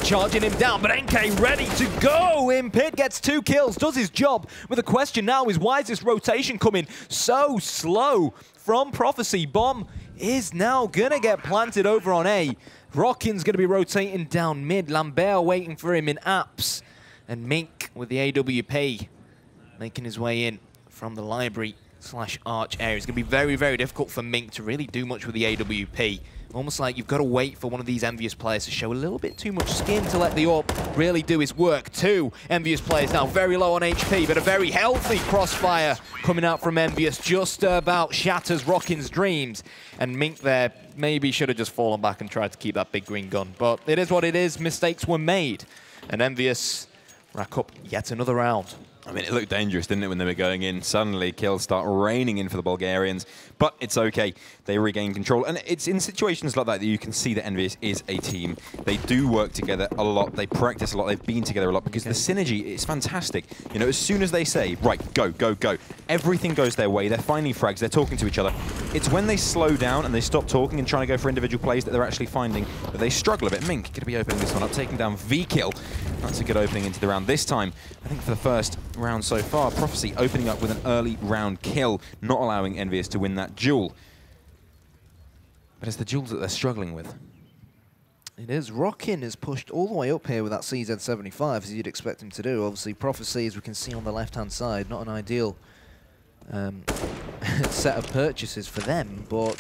charging him down, but NK ready to go. Impid gets 2 kills, does his job. But the question now is, why is this rotation coming so slow from Prophecy? Bomb is now going to get planted over on A. Rockin's going to be rotating down mid. Lambert waiting for him in apps. And Mink with the AWP making his way in from the library / arch area. It's going to be very, very difficult for Mink to really do much with the AWP. Almost like you've got to wait for one of these Envyus players to show a little bit too much skin to let the AWP really do his work. 2 Envyus players now very low on HP, but a very healthy crossfire coming out from Envyus just about shatters Rockin's dreams. And Mink there maybe should have just fallen back and tried to keep that big green gun. But it is what it is. Mistakes were made. And Envyus rack up yet another round. I mean, it looked dangerous, didn't it, when they were going in? Suddenly, kills start raining in for the Bulgarians, but it's okay. They regain control, and it's in situations like that that you can see that Envyus is a team. They do work together a lot. They practice a lot. They've been together a lot because the synergy is fantastic. You know, as soon as they say, right, go, go, go, everything goes their way. They're finding frags. They're talking to each other. It's when they slow down and they stop talking and trying to go for individual plays that they're actually finding that they struggle a bit. Mink going to be opening this one up, taking down V-Kill. That's a good opening into the round this time. I think for the first round so far, Prophecy opening up with an early round kill, not allowing Envyus to win that duel. But it's the duels that they're struggling with. It is. Rockin is pushed all the way up here with that CZ75, as you'd expect him to do. Obviously, Prophecy, as we can see on the left-hand side, not an ideal set of purchases for them, but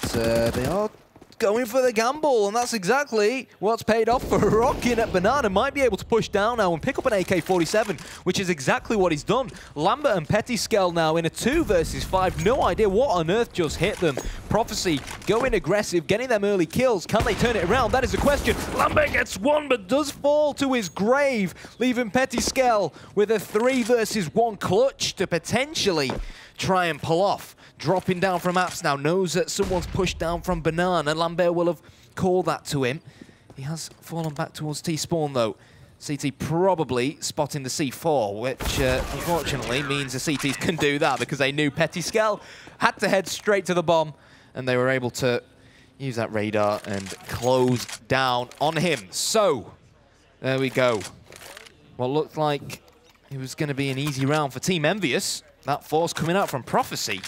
they are going for the gamble, and that's exactly what's paid off for Rockin at Banana. Might be able to push down now and pick up an AK-47, which is exactly what he's done. Lambert and Petty Scale now in a 2 versus 5. No idea what on earth just hit them. Prophecy going aggressive, getting them early kills. Can they turn it around? That is the question. Lambert gets 1, but does fall to his grave, leaving Petty Scale with a 3 versus 1 clutch to potentially try and pull off. Dropping down from apps now, knows that someone's pushed down from Banana. Lambert will have called that to him. He has fallen back towards T-Spawn though. CT probably spotting the C4, which unfortunately means the CTs can do that because they knew Pettiskel had to head straight to the bomb, and they were able to use that radar and close down on him. So, there we go. What looked like it was going to be an easy round for Team Envyus. That force coming out from Prophecy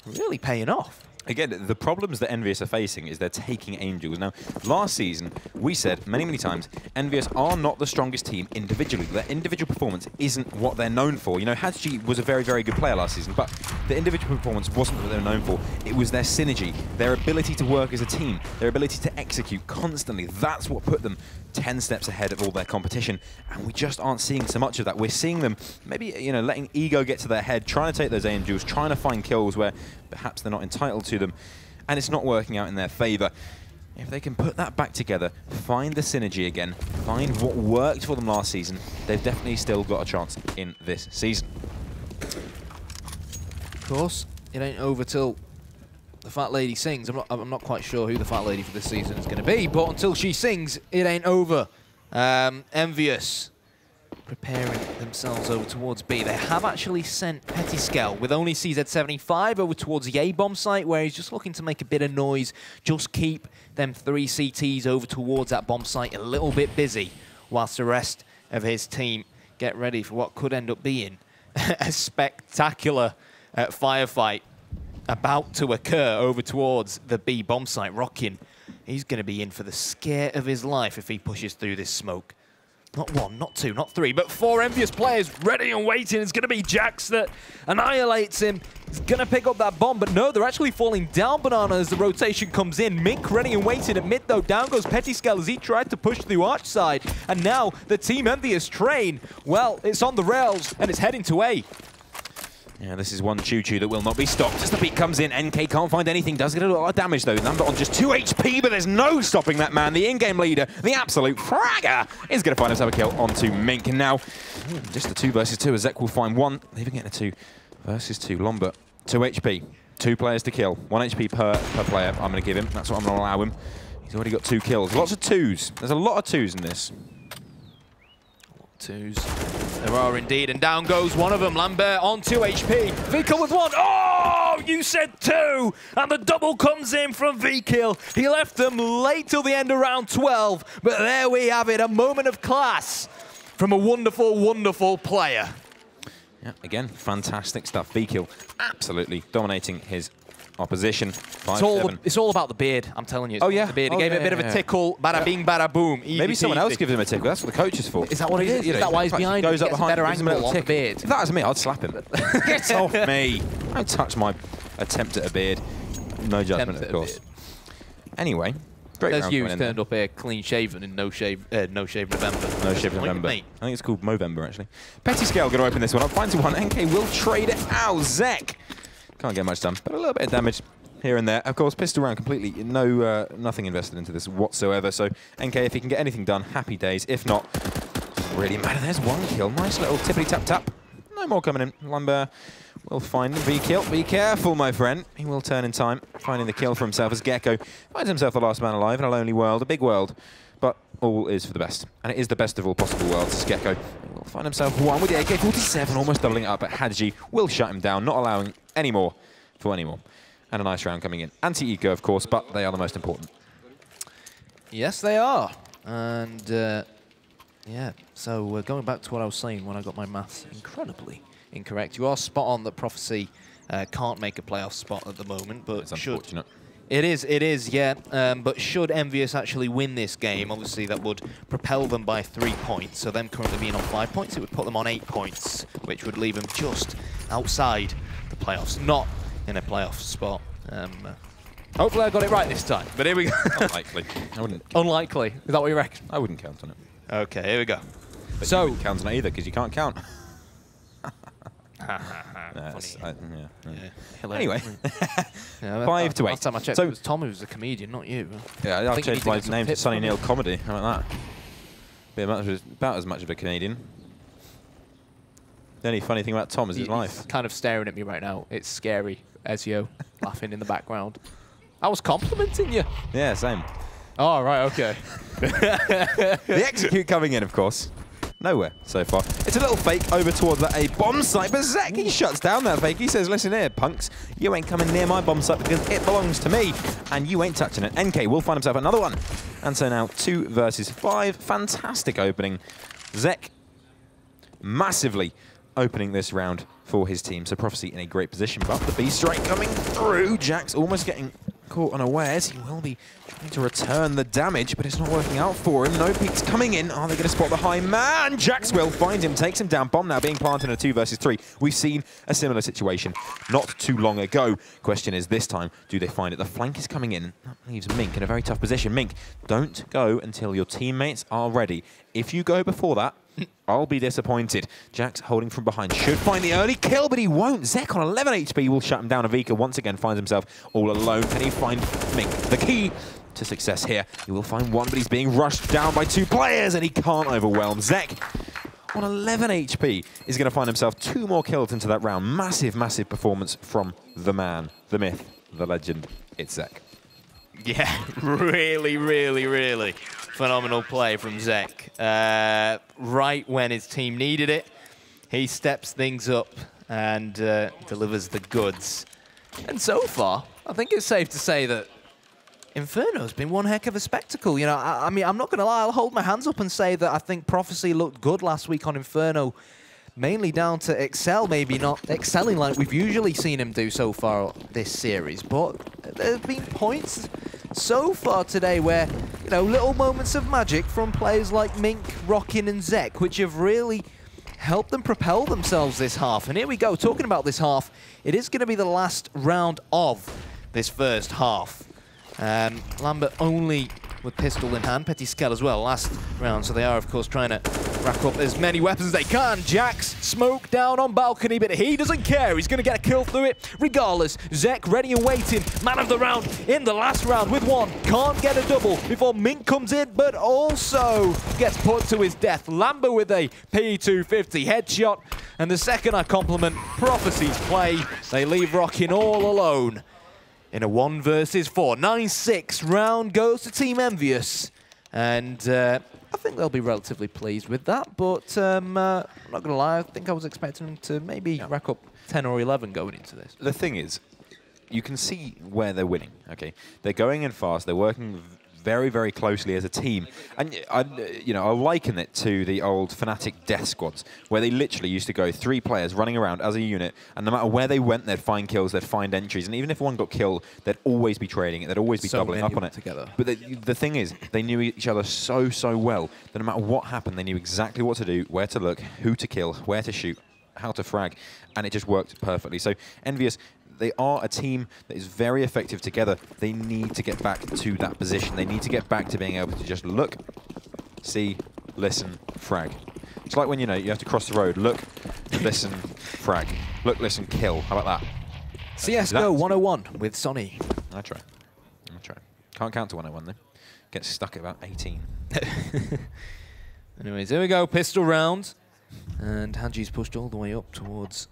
really paying off. Again, the problems that Envyus are facing is they're taking Angels. Now, last season, we said many, many times, Envyus are not the strongest team individually. Their individual performance isn't what they're known for. You know, Csgo was a very, very good player last season, but the individual performance wasn't what they were known for. It was their synergy, their ability to work as a team, their ability to execute constantly. That's what put them 10 steps ahead of all their competition, and we just aren't seeing so much of that. We're seeing them maybe, you know, letting ego get to their head, trying to take those Angels, trying to find kills where perhaps they're not entitled to them, and it's not working out in their favor. If they can put that back together, find the synergy again, find what worked for them last season, they've definitely still got a chance in this season. Of course, it ain't over till the Fat Lady sings. I'm not quite sure who the Fat Lady for this season is going to be, but until she sings, it ain't over. Envyus preparing themselves over towards B. They have actually sent Pettiskel with only CZ75 over towards the A bomb site, where he's just looking to make a bit of noise, just keep them 3 CTs over towards that bomb site a little bit busy, whilst the rest of his team get ready for what could end up being a spectacular firefight about to occur over towards the B bomb site. Rockin', he's going to be in for the scare of his life if he pushes through this smoke. Not 1, not 2, not 3, but 4 Envyus players ready and waiting. It's going to be Jax that annihilates him. He's going to pick up that bomb, but no, they're actually falling down Banana as the rotation comes in. Mink ready and waiting at mid, though. Down goes Pettiskel as he tried to push through Arch side. And now the Team Envyus train, well, it's on the rails and it's heading to A. Yeah, this is one choo-choo that will not be stopped. As the beat comes in, NK can't find anything. Does get a lot of damage, though. Number on just 2 HP, but there's no stopping that man. The in-game leader, the absolute fragger, is going to find himself a kill onto Mink. And now, just a 2 versus 2, as Zek will find 1. Leaving it in a 2 versus 2. Lombard, 2 HP. 2 players to kill. 1 HP per player. I'm going to give him. That's what I'm going to allow him. He's already got 2 kills. Lots of 2s. There's a lot of 2s in this. 2s. There are indeed, and down goes one of them. Lambert on 2 HP. Vikil with 1. Oh, you said 2! And the double comes in from Vikil. He left them late till the end of round 12, but there we have it, a moment of class from a wonderful, wonderful player. Yeah, again, fantastic stuff. Vikil absolutely dominating his opposition. It's all about the beard, I'm telling you. Oh, yeah. The beard. He gave it a bit of a tickle. Bada bing, bada boom. Easy Maybe someone else peasy. gives him a tickle. That's what the coach is for. Is that what it is? You know, Is that why he's behind him? Goes up Gets behind a better him, gives him a angle little on the beard. If that was me, I'd slap him. Get off me. Don't touch my attempt at a beard. No judgment, of course. Anyway, great round. There's you turned up here clean shaven in no shave November. No shave November. I think it's called Movember, actually. Pettiskel going to open this one up. Finds 1. NK will trade it out. Zek can't get much done, but a little bit of damage here and there. Of course, pistol round completely. Nothing invested into this whatsoever. So NK, if he can get anything done, happy days. If not, doesn't really matter. There's 1 kill. Nice little tippity-tap-tap. No more coming in. Lambert will find the V-kill. Be careful, my friend. He will turn in time, finding the kill for himself as Gecko finds himself the last man alive in a lonely world, a big world. But all is for the best. And it is the best of all possible worlds as Gecko will find himself 1 with the AK-47, almost doubling it up. But Hadji will shut him down, not allowing any more for any more. And a nice round coming in. Anti-eco, of course, but they are the most important. Yes, they are. And, yeah, so going back to what I was saying when I got my maths incredibly incorrect. You are spot on that Prophecy can't make a playoff spot at the moment, but it's unfortunate. It is, yeah. But should Envyus actually win this game, obviously that would propel them by 3 points. So them currently being on 5 points, it would put them on 8 points, which would leave them just outside the playoffs, not in a playoff spot. Hopefully I got it right this time, but here we go. Unlikely. I wouldn't. Unlikely. Is that what you reckon? I wouldn't count on it. Okay, here we go. But so, you wouldn't count on it either, because you can't count. Anyway, 5 to 8. Last time I checked, it was Tom who was a comedian, not you. Yeah, I changed my name to Sonny Neil Comedy. How about that? Be about as much of a Canadian. The only funny thing about Tom is his life. He's kind of staring at me right now. It's scary. Ezio laughing in the background. I was complimenting you. Yeah, same. Oh, right, okay. The execute coming in, of course. Nowhere so far. It's a little fake over towards that A bomb site, but Czech, he shuts down that fake. He says, listen here, punks, you ain't coming near my bomb site because it belongs to me, and you ain't touching it. NK will find himself another one. And so now 2 versus 5. Fantastic opening. Czech massively opening this round for his team. So Prophecy in a great position, but the B strike coming through. Jax almost getting caught unawares. He will be trying to return the damage, but it's not working out for him. No peeks coming in. Are they going to spot the high man? Jax will find him, takes him down. Bomb now being planted in a 2 versus 3. We've seen a similar situation not too long ago. Question is, this time, do they find it? The flank is coming in. That leaves Mink in a very tough position. Mink, don't go until your teammates are ready. If you go before that, I'll be disappointed. Jax holding from behind. Should find the early kill, but he won't. Zek on 11 HP will shut him down. Avika once again finds himself all alone. Can he find Mink? The key to success here. He will find one, but he's being rushed down by 2 players, and he can't overwhelm. Zek on 11 HP is going to find himself 2 more kills into that round. Massive, massive performance from the man, the myth, the legend. It's Zek. Yeah, really, really, really phenomenal play from Czech. Right when his team needed it, he steps things up and delivers the goods. And so far, I think it's safe to say that Inferno's been one heck of a spectacle. You know, I mean, I'm not going to lie, I'll hold my hands up and say that I think Prophecy looked good last week on Inferno, mainly down to Excel, maybe not excelling like we've usually seen him do so far this series. But there have been points so far today where, you know, little moments of magic from players like Mink, Rockin and Zek, which have really helped them propel themselves this half. And here we go, talking about this half, it is going to be the last round of this first half. Lambert only with pistol in hand, Petit Skell as well last round, so they are of course trying to rack up as many weapons as they can. Jax smoke down on balcony, but he doesn't care. He's going to get a kill through it regardless. Zek ready and waiting, man of the round in the last round with 1. Can't get a double before Mink comes in, but also gets put to his death. Lambert with a P250 headshot, and the second I compliment Prophecy's play, they leave Rockin all alone in a 1 versus 4. 9-6 round goes to Team Envyus. And I think they'll be relatively pleased with that. But I'm not going to lie, I think I was expecting them to maybe rack up 10 or 11 going into this. The thing is, you can see where they're winning, okay? They're going in fast, they're working very, very closely as a team. And I'll liken it to the old Fnatic death squads, where they literally used to go 3 players running around as a unit, and no matter where they went, they'd find kills, they'd find entries, and even if one got killed, they'd always be trading it, they'd always be doubling up on it. Together. But the thing is, they knew each other so, so well that no matter what happened, they knew exactly what to do, where to look, who to kill, where to shoot, how to frag, and it just worked perfectly. So Envyus, they are a team that is very effective together. They need to get back to that position. They need to get back to being able to just look, see, listen, frag. It's like when, you have to cross the road. Look, listen, frag. Look, listen, kill. How about that? CSGO 101 with Sonny. I'll try. Can't count to 101 though. Get stuck at about 18. Anyways, here we go. Pistol round. And Haji's pushed all the way up towards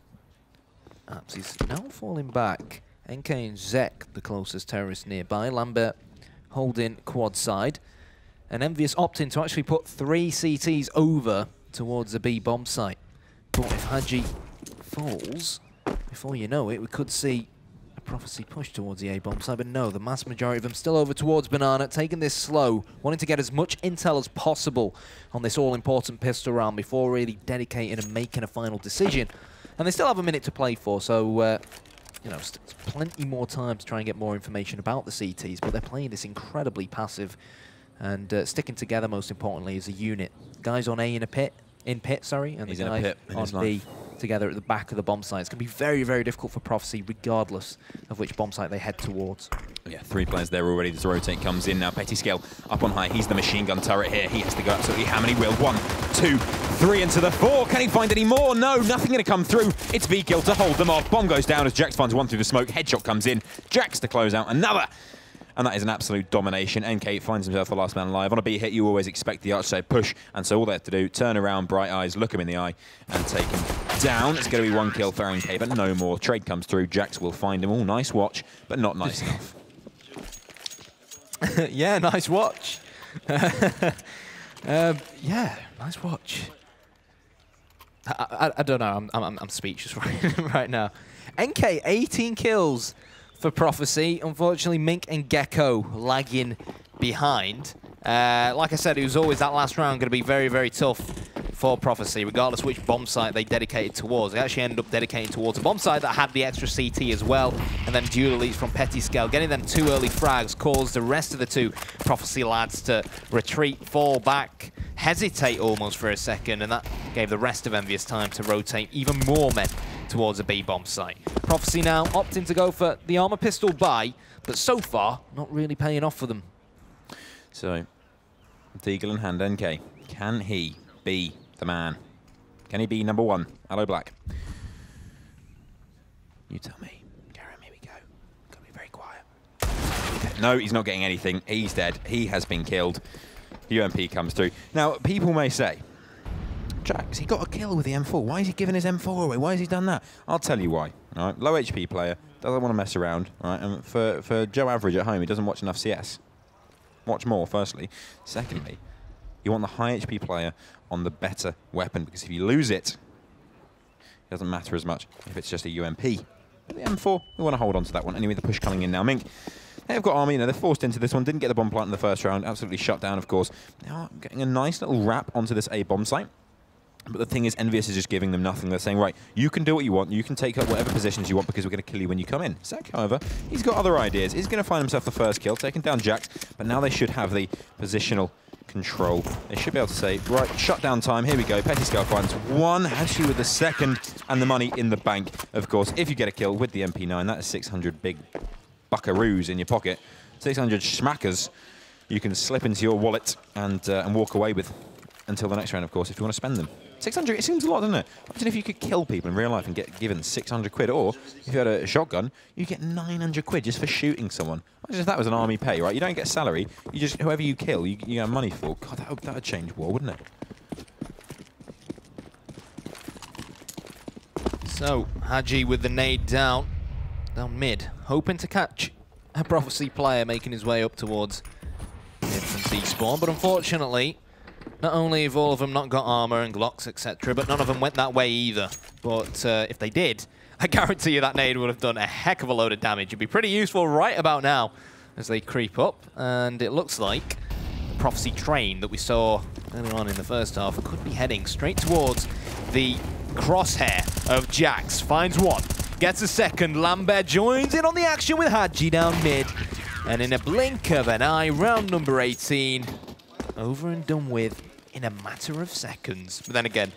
Apps. He's now falling back. NK and Zek, the closest terrorist nearby. Lambert holding quad side. And Envyus opting to actually put 3 CTs over towards the B bomb site. But if Haji falls, before you know it, we could see a Prophecy push towards the A bomb site. But no, the mass majority of them still over towards Banana, taking this slow, wanting to get as much intel as possible on this all-important pistol round before really dedicating and making a final decision. And they still have a minute to play for, so plenty more time to try and get more information about the CTs, but they're playing this incredibly passive and sticking together, most importantly, as a unit. Guys on A in pit, and the guys on B together at the back of the bomb site. It's going to be very, very difficult for Prophecy, regardless of which bomb site they head towards. Yeah, 3 players there already. This rotate comes in now. Petit Scale up on high. He's the machine gun turret here. He has to go absolutely ham, and he will. 1, 2, 3 into the 4. Can he find any more? No, nothing going to come through. It's V-Kill to hold them off. Bomb goes down as Jax finds 1 through the smoke. Headshot comes in. Jax to close out another. And that is an absolute domination. NK finds himself the last man alive. On a B hit, you always expect the outside push. And so all they have to do, turn around, bright eyes, look him in the eye, and take him down. It's going to be 1 kill for NK, but no more. Trade comes through. Jax will find him. All nice watch, but not nice enough. Yeah, nice watch. Yeah, nice watch. I don't know. I'm speechless right now. NK 18 kills for Prophecy. Unfortunately, Mink and Gecko lagging behind. Like I said, it was always that last round going to be very, very tough for Prophecy, regardless which bomb site they dedicated towards. They actually ended up dedicating towards a bomb site that had the extra CT as well, and then dual elites from Petty Scale. Getting them 2 early frags caused the rest of the 2 Prophecy lads to retreat, fall back, hesitate almost for a second, and that gave the rest of Envyus time to rotate even more men towards a B bomb site. Prophecy now opting to go for the armor pistol buy, but so far, not really paying off for them. So, Deagle in hand, NK. Can he be the man? Can he be number 1? Hello, Black. You tell me. Garen, here we go. Gotta be very quiet. No, he's not getting anything. He's dead. He has been killed. The UMP comes through. Now, people may say, Jax, he got a kill with the M4. Why is he giving his M4 away? Why has he done that? I'll tell you why. All right, low HP player, doesn't want to mess around. All right, and for Joe Average at home, he doesn't watch enough CS. Watch more, firstly. Secondly, you want the high HP player on the better weapon, because if you lose it, it doesn't matter as much if it's just a UMP. But the M4, we want to hold on to that one. Anyway, the push coming in now. Mink, they've got army, you know, they're forced into this one. Didn't get the bomb plant in the first round. Absolutely shut down, of course. Now getting a nice little wrap onto this A bomb site. But the thing is, Envyus is just giving them nothing. They're saying, right, you can do what you want. You can take up whatever positions you want because we're going to kill you when you come in. Zek, however, he's got other ideas. He's going to find himself the first kill, taking down Jax. But now they should have the positional control. They should be able to say, right, shutdown time. Here we go. Petty Scale finds 1. Hashi with the 2nd. And the money in the bank, of course. If you get a kill with the MP9, that is 600 big buckaroos in your pocket. 600 schmackers you can slip into your wallet and walk away with until the next round, of course, if you want to spend them. 600, it seems a lot, doesn't it? Imagine if you could kill people in real life and get given 600 quid, or if you had a shotgun, you get 900 quid just for shooting someone. Imagine if that was an army pay, right? You don't get salary, you just, whoever you kill, you get money for. God, that would change war, wouldn't it? So, Haji with the nade down mid, hoping to catch a Prophecy player making his way up towards mid from C-spawn, but unfortunately, not only have all of them not got armor and Glocks, etc., but none of them went that way either. But if they did, I guarantee you that nade would have done a heck of a load of damage. It'd be pretty useful right about now as they creep up. And it looks like the Prophecy train that we saw earlier on in the first half could be heading straight towards the crosshair of Jax. Finds 1, gets a 2nd. Lambert joins in on the action with Haji down mid. And in a blink of an eye, round number 18, over and done with in a matter of seconds. But then again,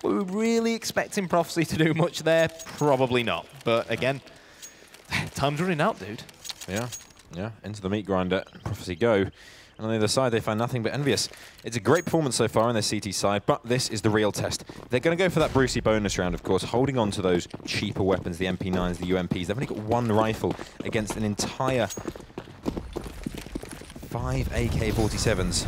were we really expecting Prophecy to do much there? Probably not. But again, time's running out, dude. Yeah, into the meat grinder. Prophecy go. And on the other side, they find nothing but Envyus. It's a great performance so far on their CT side, but this is the real test. They're going to go for that Brucey bonus round, of course, holding on to those cheaper weapons, the MP9s, the UMPs. They've only got 1 rifle against an entire 5 AK-47s.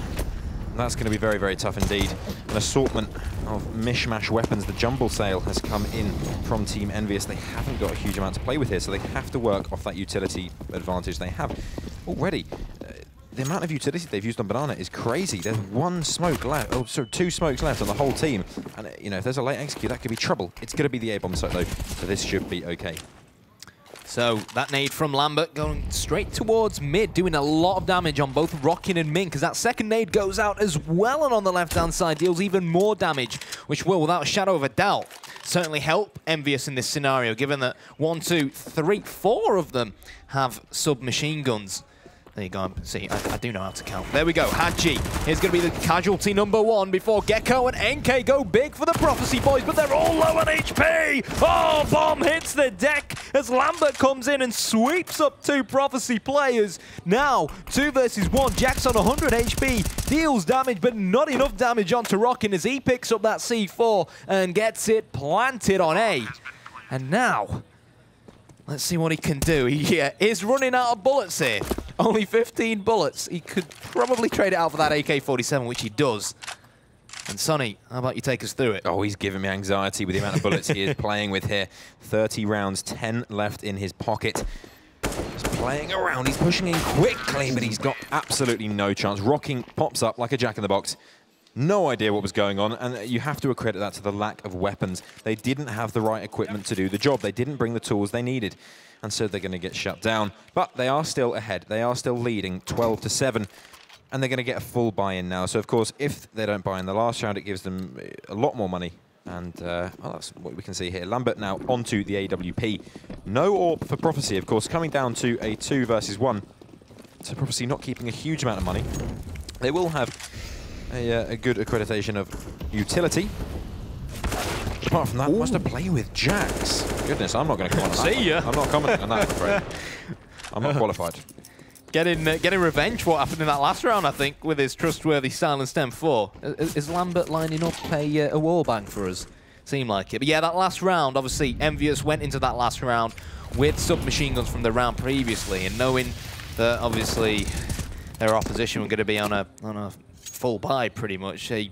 That's going to be very, very tough indeed. An assortment of mishmash weapons. The jumble sale has come in from Team Envyus. They haven't got a huge amount to play with here, so they have to work off that utility advantage they have already. The amount of utility they've used on Banana is crazy. There's 1 smoke left, oh, sorry, 2 smokes left on the whole team. And, you know, if there's a late execute, that could be trouble. It's going to be the A-bomb site, though, so this should be okay. So that nade from Lambert going straight towards mid, doing a lot of damage on both Rockin and Mink, as that 2nd nade goes out as well, and on the left-hand side deals even more damage, which will, without a shadow of a doubt, certainly help Envyus in this scenario, given that 1, 2, 3, 4 of them have submachine guns. There you go. See, I do know how to count. There we go. Haji is going to be the casualty number 1 before Gecko and NK go big for the Prophecy boys, but they're all low on HP. Oh, bomb hits the deck as Lambert comes in and sweeps up 2 Prophecy players. Now, 2 versus 1. Jax on 100 HP, deals damage, but not enough damage onto Rockin as he picks up that C4 and gets it planted on A. And now, let's see what he can do. He is running out of bullets here. Only 15 bullets. He could probably trade it out for that AK-47, which he does. And Sonny, how about you take us through it? Oh, he's giving me anxiety with the amount of bullets he is playing with here. 30 rounds, 10 left in his pocket. Just playing around. He's pushing in quickly, but he's got absolutely no chance. Rocking pops up like a jack-in-the-box. No idea what was going on, and you have to accredit that to the lack of weapons. They didn't have the right equipment to do the job. They didn't bring the tools they needed, and so they're going to get shut down. But they are still ahead. They are still leading 12-7, and they're going to get a full buy-in now. So, of course, if they don't buy in the last round, it gives them a lot more money. And well, that's what we can see here. Lambert now onto the AWP. No AWP for Prophecy, of course, coming down to a 2 versus 1. So Prophecy not keeping a huge amount of money. They will have a good accreditation of utility. Apart from that, wants to play with Jax. Goodness, I'm not going to comment on that. See ya. I'm not commenting on that, I'm afraid. I'm not qualified. Getting revenge for what happened in that last round, I think, with his trustworthy silenced M4. Is Lambert lining up a wallbang for us? Seemed like it. But yeah, that last round, obviously, Envyus went into that last round with submachine guns from the round previously, and knowing that, obviously, their opposition were going to be on a full buy, pretty much, they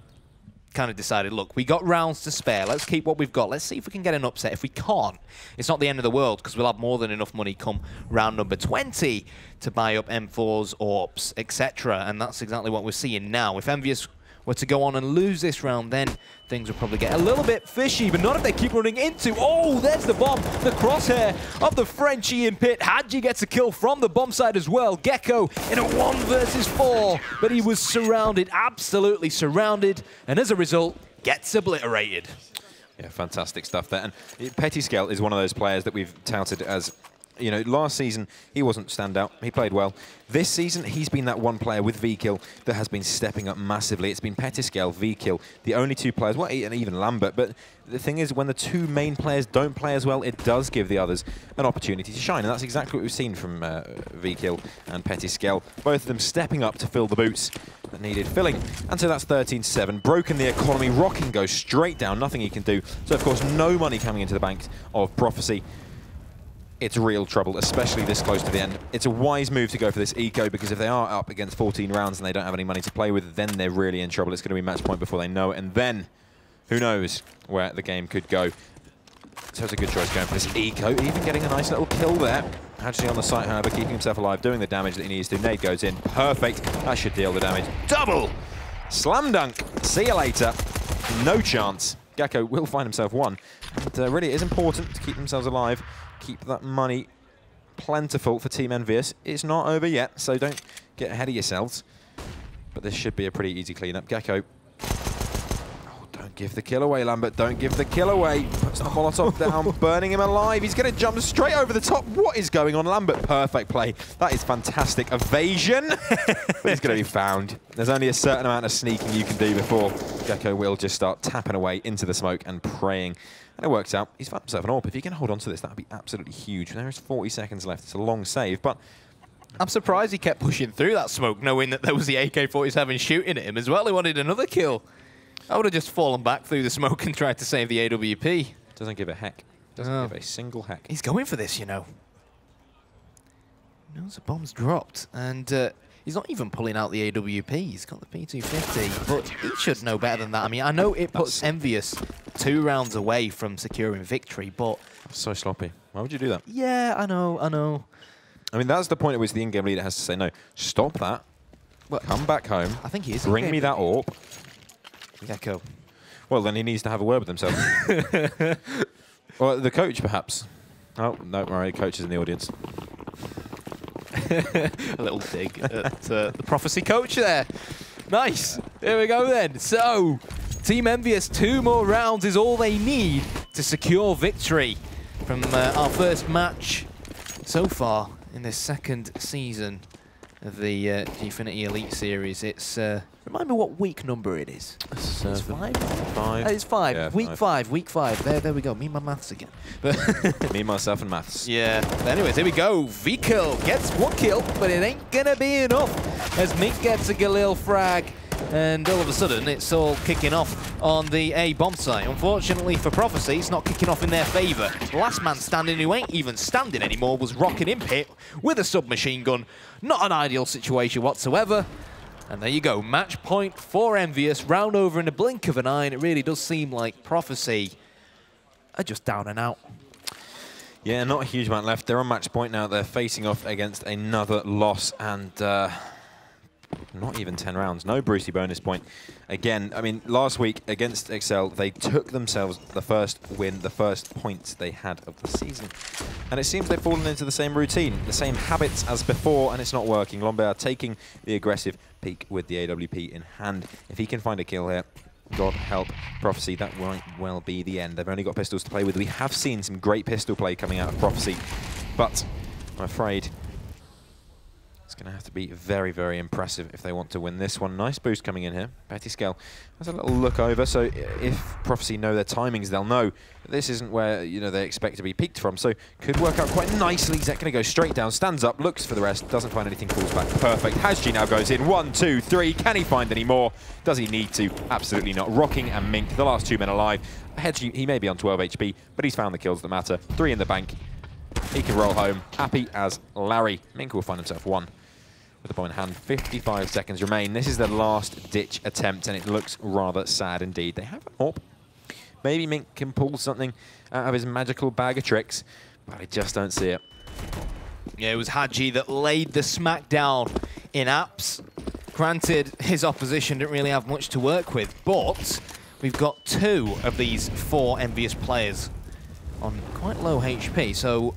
kind of decided, look, we got rounds to spare. Let's keep what we've got. Let's see if we can get an upset. If we can't, it's not the end of the world, because we'll have more than enough money come round number 20 to buy up M4s, AWPs, etc. And that's exactly what we're seeing now. If Envyus were to go on and lose this round, then things will probably get a little bit fishy, but not if they keep running into... Oh, there's the bomb. The crosshair of the French Ian Pitt. Hadji gets a kill from the bomb side as well. Gecko in a 1 versus 4, but he was surrounded, absolutely surrounded, and as a result, gets obliterated. Yeah, fantastic stuff there. And Pettyscale is one of those players that we've touted as, you know, last season he wasn't standout. He played well. This season he's been that one player with V-Kill that has been stepping up massively. It's been Pettyscale, V-Kill, the only 2 players, well, and even Lambert. But the thing is, when the 2 main players don't play as well, it does give the others an opportunity to shine. And that's exactly what we've seen from V-Kill and Pettyscale. Both of them stepping up to fill the boots that needed filling. And so that's 13-7. Broken the economy. Rocking goes straight down. Nothing he can do. So, of course, no money coming into the bank of Prophecy. It's real trouble, especially this close to the end. It's a wise move to go for this eco, because if they are up against 14 rounds and they don't have any money to play with, then they're really in trouble. It's going to be match point before they know it, and then who knows where the game could go. So it's a good choice going for this eco, even getting a nice little kill there. Actually on the site, however, keeping himself alive, doing the damage that he needs to. Nade goes in, perfect. That should deal the damage. Double! Slam dunk. See you later. No chance. Gecko will find himself 1. And really, it is important to keep themselves alive. Keep that money plentiful for Team Envyus. It's not over yet, so don't get ahead of yourselves. But this should be a pretty easy cleanup. Gecko. Oh, don't give the kill away, Lambert. Don't give the kill away. Puts the Molotov down, burning him alive. He's going to jump straight over the top. What is going on, Lambert? Perfect play. That is fantastic. Evasion. But he's going to be found. There's only a certain amount of sneaking you can do before Gecko will just start tapping away into the smoke and praying. And it works out. He's found himself an AWP. If he can hold on to this, that would be absolutely huge. There is 40 seconds left. It's a long save, but... I'm surprised he kept pushing through that smoke, knowing that there was the AK-47 shooting at him as well. He wanted another kill. I would have just fallen back through the smoke and tried to save the AWP. Doesn't give a heck. Doesn't give a single heck. He's going for this, you know. He knows the bomb's dropped, and he's not even pulling out the AWP. He's got the P250, but he should know better than that. I mean, I know it puts Envyus 2 rounds away from securing victory, but... So sloppy. Why would you do that? Yeah, I know. I mean, that's the point at which the in-game leader has to say, no, stop that. Well, come back home. I think he is. Bring me that AWP. Gecko. Well, then he needs to have a word with himself. Or the coach, perhaps. Oh, no, all right, coach is in the audience. A little dig at the Prophecy coach there. Nice. There we go then. So, Team Envyus, 2 more rounds is all they need to secure victory from our first match so far in this 2nd season of the Gfinity Elite Series. It's, remind me what week number it is. It's 5? 5. It's 5. Yeah, week 5. Week 5. There we go. Me and my maths again. Me, myself, and maths. Yeah. But anyways, here we go. V-Kill gets 1 kill, but it ain't gonna be enough as Mink gets a Galil frag. And all of a sudden, it's all kicking off on the A bomb site. Unfortunately for Prophecy, it's not kicking off in their favour. The last man standing, who ain't even standing anymore, was rocking in pit with a submachine gun. Not an ideal situation whatsoever. And there you go, match point for Envyus. Round over in a blink of an eye, and it really does seem like Prophecy are just down and out. Yeah, not a huge amount left. They're on match point now. They're facing off against another loss, and not even 10 rounds. No Brucey bonus point. Again, I mean, last week against Excel, they took themselves the first win, the first points they had of the season. And it seems they've fallen into the same routine, the same habits as before, and it's not working. Lombard taking the aggressive peak with the AWP in hand. If he can find a kill here, God help Prophecy, that might well be the end. They've only got pistols to play with. We have seen some great pistol play coming out of Prophecy, but I'm afraid it's going to have to be very, very impressive if they want to win this one. Nice boost coming in here. Petty Scale has a little look over, so if Prophecy know their timings, they'll know that this isn't where they expect to be peaked from, so could work out quite nicely. Zek going to go straight down, stands up, looks for the rest, doesn't find anything, falls back. Perfect. Hasji now goes in. 1, 2, 3. Can he find any more? Does he need to? Absolutely not. Rocking and Mink, the last 2 men alive. Hedge, he may be on 12 HP, but he's found the kills that matter. 3 in the bank. He can roll home, happy as Larry. Mink will find himself 1 with the ball in hand. 55 seconds remain. This is their last ditch attempt, and it looks rather sad indeed. They have an AWP. Maybe Mink can pull something out of his magical bag of tricks, but I just don't see it. Yeah, it was Hadji that laid the smackdown in apps. Granted, his opposition didn't really have much to work with, but we've got 2 of these 4 Envyus players on quite low HP, so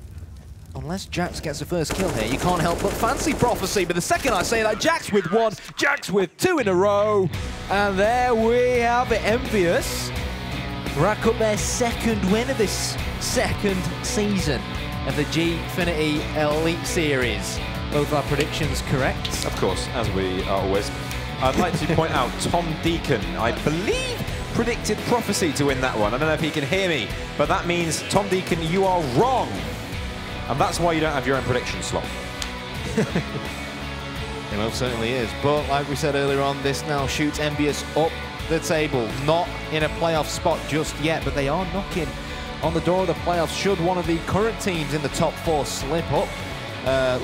unless Jax gets the first kill here, you can't help but fancy Prophecy. But the second I say that, Jax with 1, Jax with 2 in a row. And there we have it. Envyus rack up their 2nd win of this 2nd season of the Gfinity Elite Series. Both our predictions correct. Of course, as we are always. I'd like to point out Tom Deacon, I believe, predicted Prophecy to win that one. I don't know if he can hear me, but that means, Tom Deacon, you are wrong. And that's why you don't have your own prediction slot. It most certainly is. But like we said earlier on, this now shoots Envyus up the table. Not in a playoff spot just yet, but they are knocking on the door of the playoffs should one of the current teams in the top 4 slip up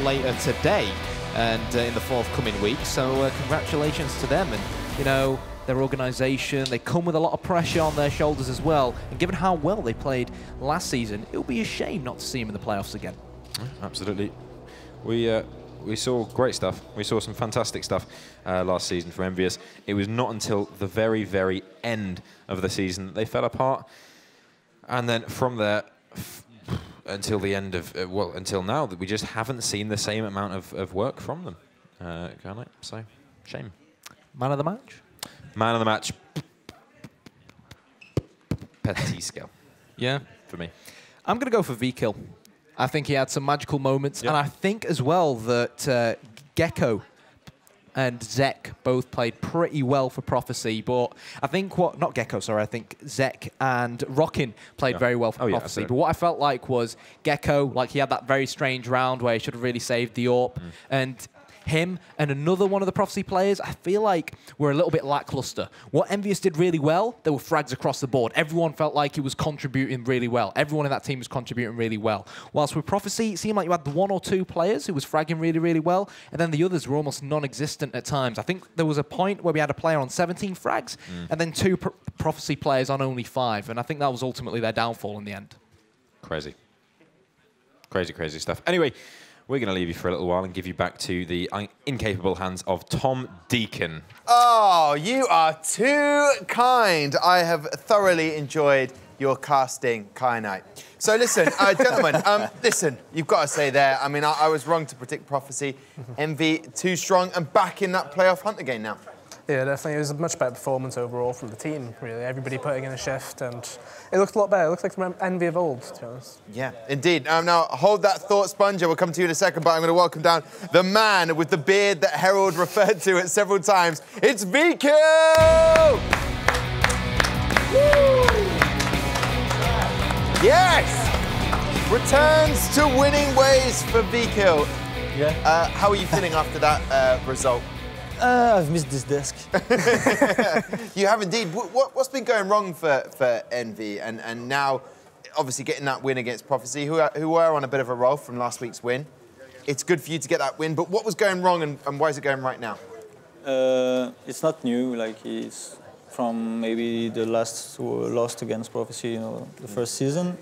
later today and in the forthcoming week. So congratulations to them. And, their organisation, they come with a lot of pressure on their shoulders as well. And given how well they played last season, it would be a shame not to see them in the playoffs again. Absolutely. We saw great stuff. We saw some fantastic stuff last season from Envyus. It was not until the very, very end of the season that they fell apart. And then from there, until the end of, until now, that we just haven't seen the same amount of work from them. Can't I? So, shame. Man of the match? Man of the match. Petty Scale. Yeah. For me. I'm going to go for V-Kill. I think he had some magical moments. Yep. And I think as well that Gecko and Zek both played pretty well for Prophecy. But I think not Gecko, sorry. I think Zek and Rockin played very well for Prophecy. Yeah, but what I felt like was Gecko, like he had that very strange round where he should have really saved the AWP. And him and another one of the Prophecy players, I feel like were a little bit lackluster. What Envyus did really well, there were frags across the board. Everyone felt like he was contributing really well. Everyone in that team was contributing really well. Whilst with Prophecy, it seemed like you had the 1 or 2 players who was fragging really, really well, and then the others were almost non-existent at times. I think there was a point where we had a player on 17 frags, and then 2 Prophecy players on only 5, and I think that was ultimately their downfall in the end. Crazy. Crazy, crazy stuff. Anyway, we're going to leave you for a little while and give you back to the incapable hands of Tom Deacon. Oh, you are too kind. I have thoroughly enjoyed your casting, Kyanite. So listen, gentlemen, listen, you've got to say there, I mean, I was wrong to predict Prophecy. Envy, too strong and back in that playoff hunt again now. Yeah, definitely. It was a much better performance overall from the team, really. Everybody putting in a shift, and it looked a lot better. It looks like Envy of old, to be honest. Yeah, indeed. Now, hold that thought, Sponger. We'll come to you in a second, but I'm going to welcome down the man with the beard that Herald referred to it several times. It's V-Kill! Yes! Returns to winning ways for V-Kill. Yeah. How are you feeling after that result? I've missed this desk. You have indeed. What's been going wrong for Envy? And now, obviously, getting that win against Prophecy, who were on a bit of a roll from last week's win. It's good for you to get that win, but what was going wrong and why is it going right now? It's not new. Like, it's from maybe the last lost against Prophecy, the first season.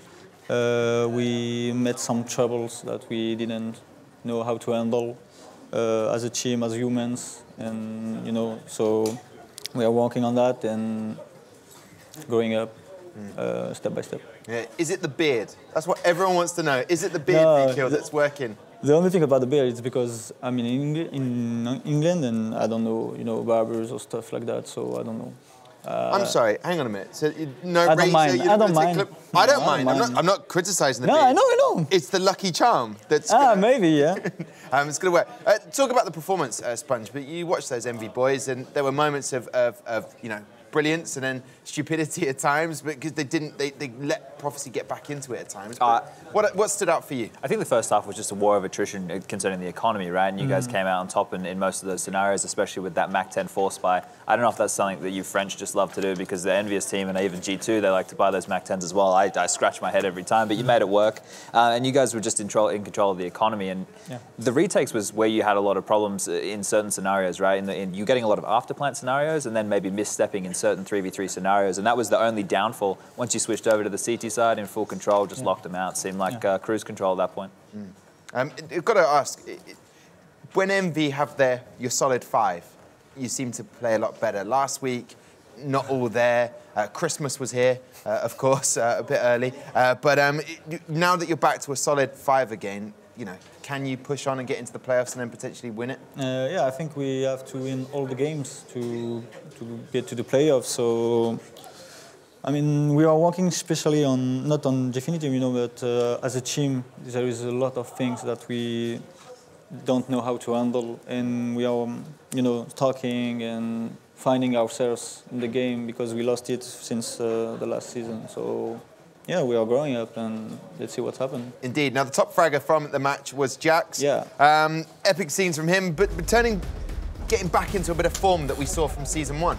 We met some troubles that we didn't know how to handle as a team, as humans, and so we are working on that and growing up step by step. Yeah. Is it the beard? That's what everyone wants to know. Is it the beard, Vikiel, that's working? The only thing about the beard is because I'm in England and I don't know, barbers or stuff like that, so I don't know. I'm sorry, hang on a minute. So no I don't mind. I don't mind. I don't mind. I'm not criticising the beard. I know. It's the lucky charm that's maybe, yeah. It's going to work. Talk about the performance, Sponge, but you watched those Envy boys and there were moments of brilliance and then stupidity at times, because they let Prophecy get back into it at times. What stood out for you? I think the first half was just a war of attrition concerning the economy, right? And you guys came out on top in most of those scenarios, especially with that Mac 10 force buy. I don't know if that's something that you French just love to do, because the Envyus team and even G2, they like to buy those Mac 10s as well. I scratch my head every time, but you made it work. And you guys were just in control of the economy. And the retakes was where you had a lot of problems in certain scenarios, right? In you getting a lot of afterplant scenarios and then maybe misstepping in certain 3v3 scenarios. And that was the only downfall. Once you switched over to the CT side in full control, just locked them out. Seemed like cruise control at that point. I've got to ask, when Envy have your solid 5, you seem to play a lot better. Last week, not all there. Christmas was here, of course, a bit early. But now that you're back to a solid 5 again, can you push on and get into the playoffs and then potentially win it? I think we have to win all the games to get to the playoffs. So, I mean, we are working especially not on Gfinity, but as a team, there is a lot of things that we don't know how to handle, and we are, talking and finding ourselves in the game because we lost it since the last season. So. Yeah, we are growing up, and let's see what's happened. Indeed. Now, the top fragger from the match was Jax. Yeah. Epic scenes from him, but getting back into a bit of form that we saw from Season 1.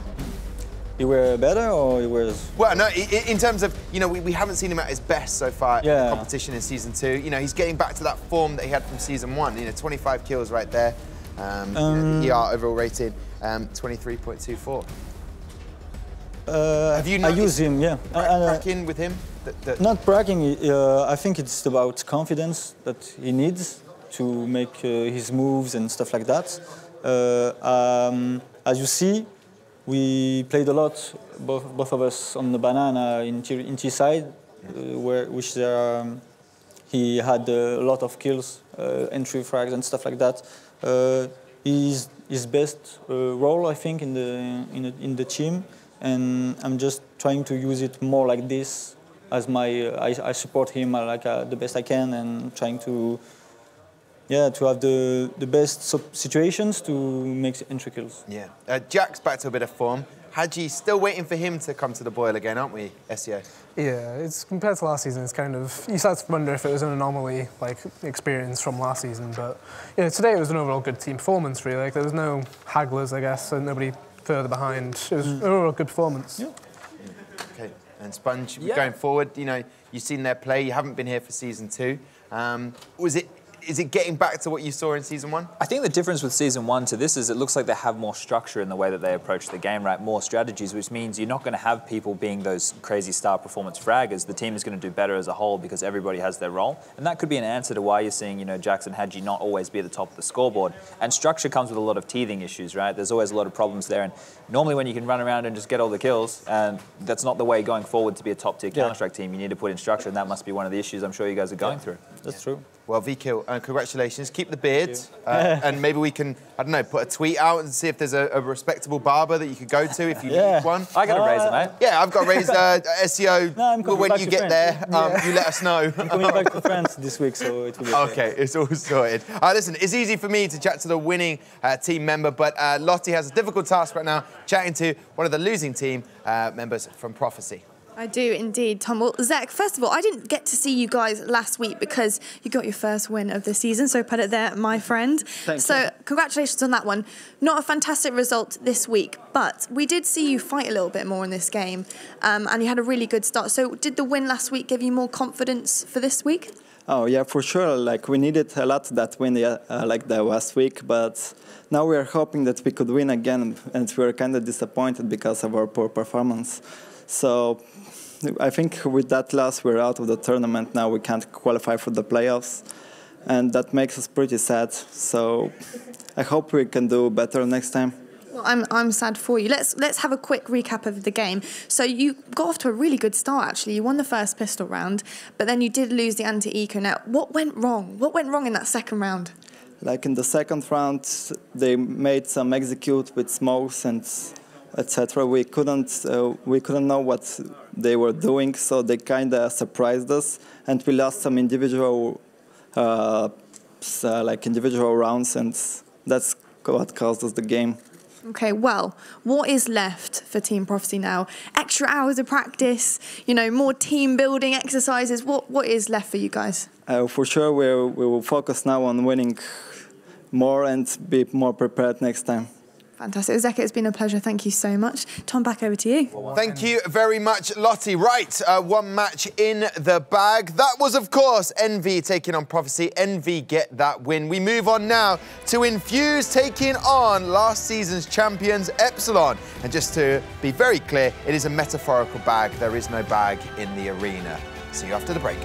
You were better, or you was? Well, no, in terms of, we haven't seen him at his best so far in the competition in Season 2. He's getting back to that form that he had from Season 1. 25 kills right there. ER overall rating, 23.24. Have you I use him, yeah. Cracking with him? Not bragging, I think it's about confidence that he needs to make his moves and stuff like that. As you see, we played a lot, both of us, on the banana in T side, he had a lot of kills, entry frags and stuff like that. His best role, I think, in the team, and I'm just trying to use it more like this. As I support him the best I can, and trying to have the best situations to make entry kills. Yeah. Jack's back to a bit of form. Hadji, still waiting for him to come to the boil again, aren't we, SEO? Yeah, it's compared to last season, it's kind of, you start to wonder if it was an anomaly, experience from last season, but today it was an overall good team performance, really. There was no hagglers, I guess, and nobody further behind. It was an overall good performance. Yeah. Okay. And Sponge, going forward, you've seen their play. You haven't been here for Season 2. Is it getting back to what you saw in Season 1? I think the difference with Season 1 to this is it looks like they have more structure in the way that they approach the game, right? More strategies, which means you're not going to have people being those crazy star performance fraggers. The team is going to do better as a whole because everybody has their role. And that could be an answer to why you're seeing, Jax and Hadji not always be at the top of the scoreboard. And structure comes with a lot of teething issues, right? There's always a lot of problems there. And normally when you can run around and just get all the kills, and that's not the way going forward to be a top-tier Counter-Strike team. You need to put in structure, and that must be one of the issues I'm sure you guys are going through. That's true. Well, Vikiel, congratulations. Keep the beard. And maybe we can, put a tweet out and see if there's a respectable barber that you could go to if you need one. I got a razor, mate. Yeah, I've got a razor. SEO, when you get there, you let us know. I'm coming back to France this week, so it will be okay. It's all sorted. Listen, it's easy for me to chat to the winning team member, but Lottie has a difficult task right now, chatting to one of the losing team members from Prophecy. I do indeed, Tom. Well, Zach, first of all, I didn't get to see you guys last week because you got your first win of the season, so put it there, my friend. Thank you. Congratulations on that one. Not a fantastic result this week, but we did see you fight a little bit more in this game, and you had a really good start. So did the win last week give you more confidence for this week? Oh, yeah, for sure. We needed a lot that win like the last week, but now we are hoping that we could win again, and we are kind of disappointed because of our poor performance. So I think with that loss, we're out of the tournament now. We can't qualify for the playoffs, and that makes us pretty sad. So I hope we can do better next time. Well, I'm sad for you. Let's have a quick recap of the game. So you got off to a really good start, actually. You won the first pistol round, but then you did lose the anti-eco. Now, what went wrong? What went wrong in that second round? Like in the second round, they made some execute with smokes and etc. We couldn't know what they were doing, so they kind of surprised us, and we lost some individual rounds, and that's what caused us the game. Okay, well, what is left for Team Prophecy now? Extra hours of practice, you know, more team building exercises. What is left for you guys? For sure, we will focus now on winning more and be more prepared next time. Fantastic. Zeka, it's been a pleasure. Thank you so much. Tom, back over to you. Thank you very much, Lottie. Right, one match in the bag. That was, of course, Envy taking on Prophecy. Envy get that win. We move on now to Envyus taking on last season's champions, Epsilon. And just to be very clear, it is a metaphorical bag. There is no bag in the arena. See you after the break.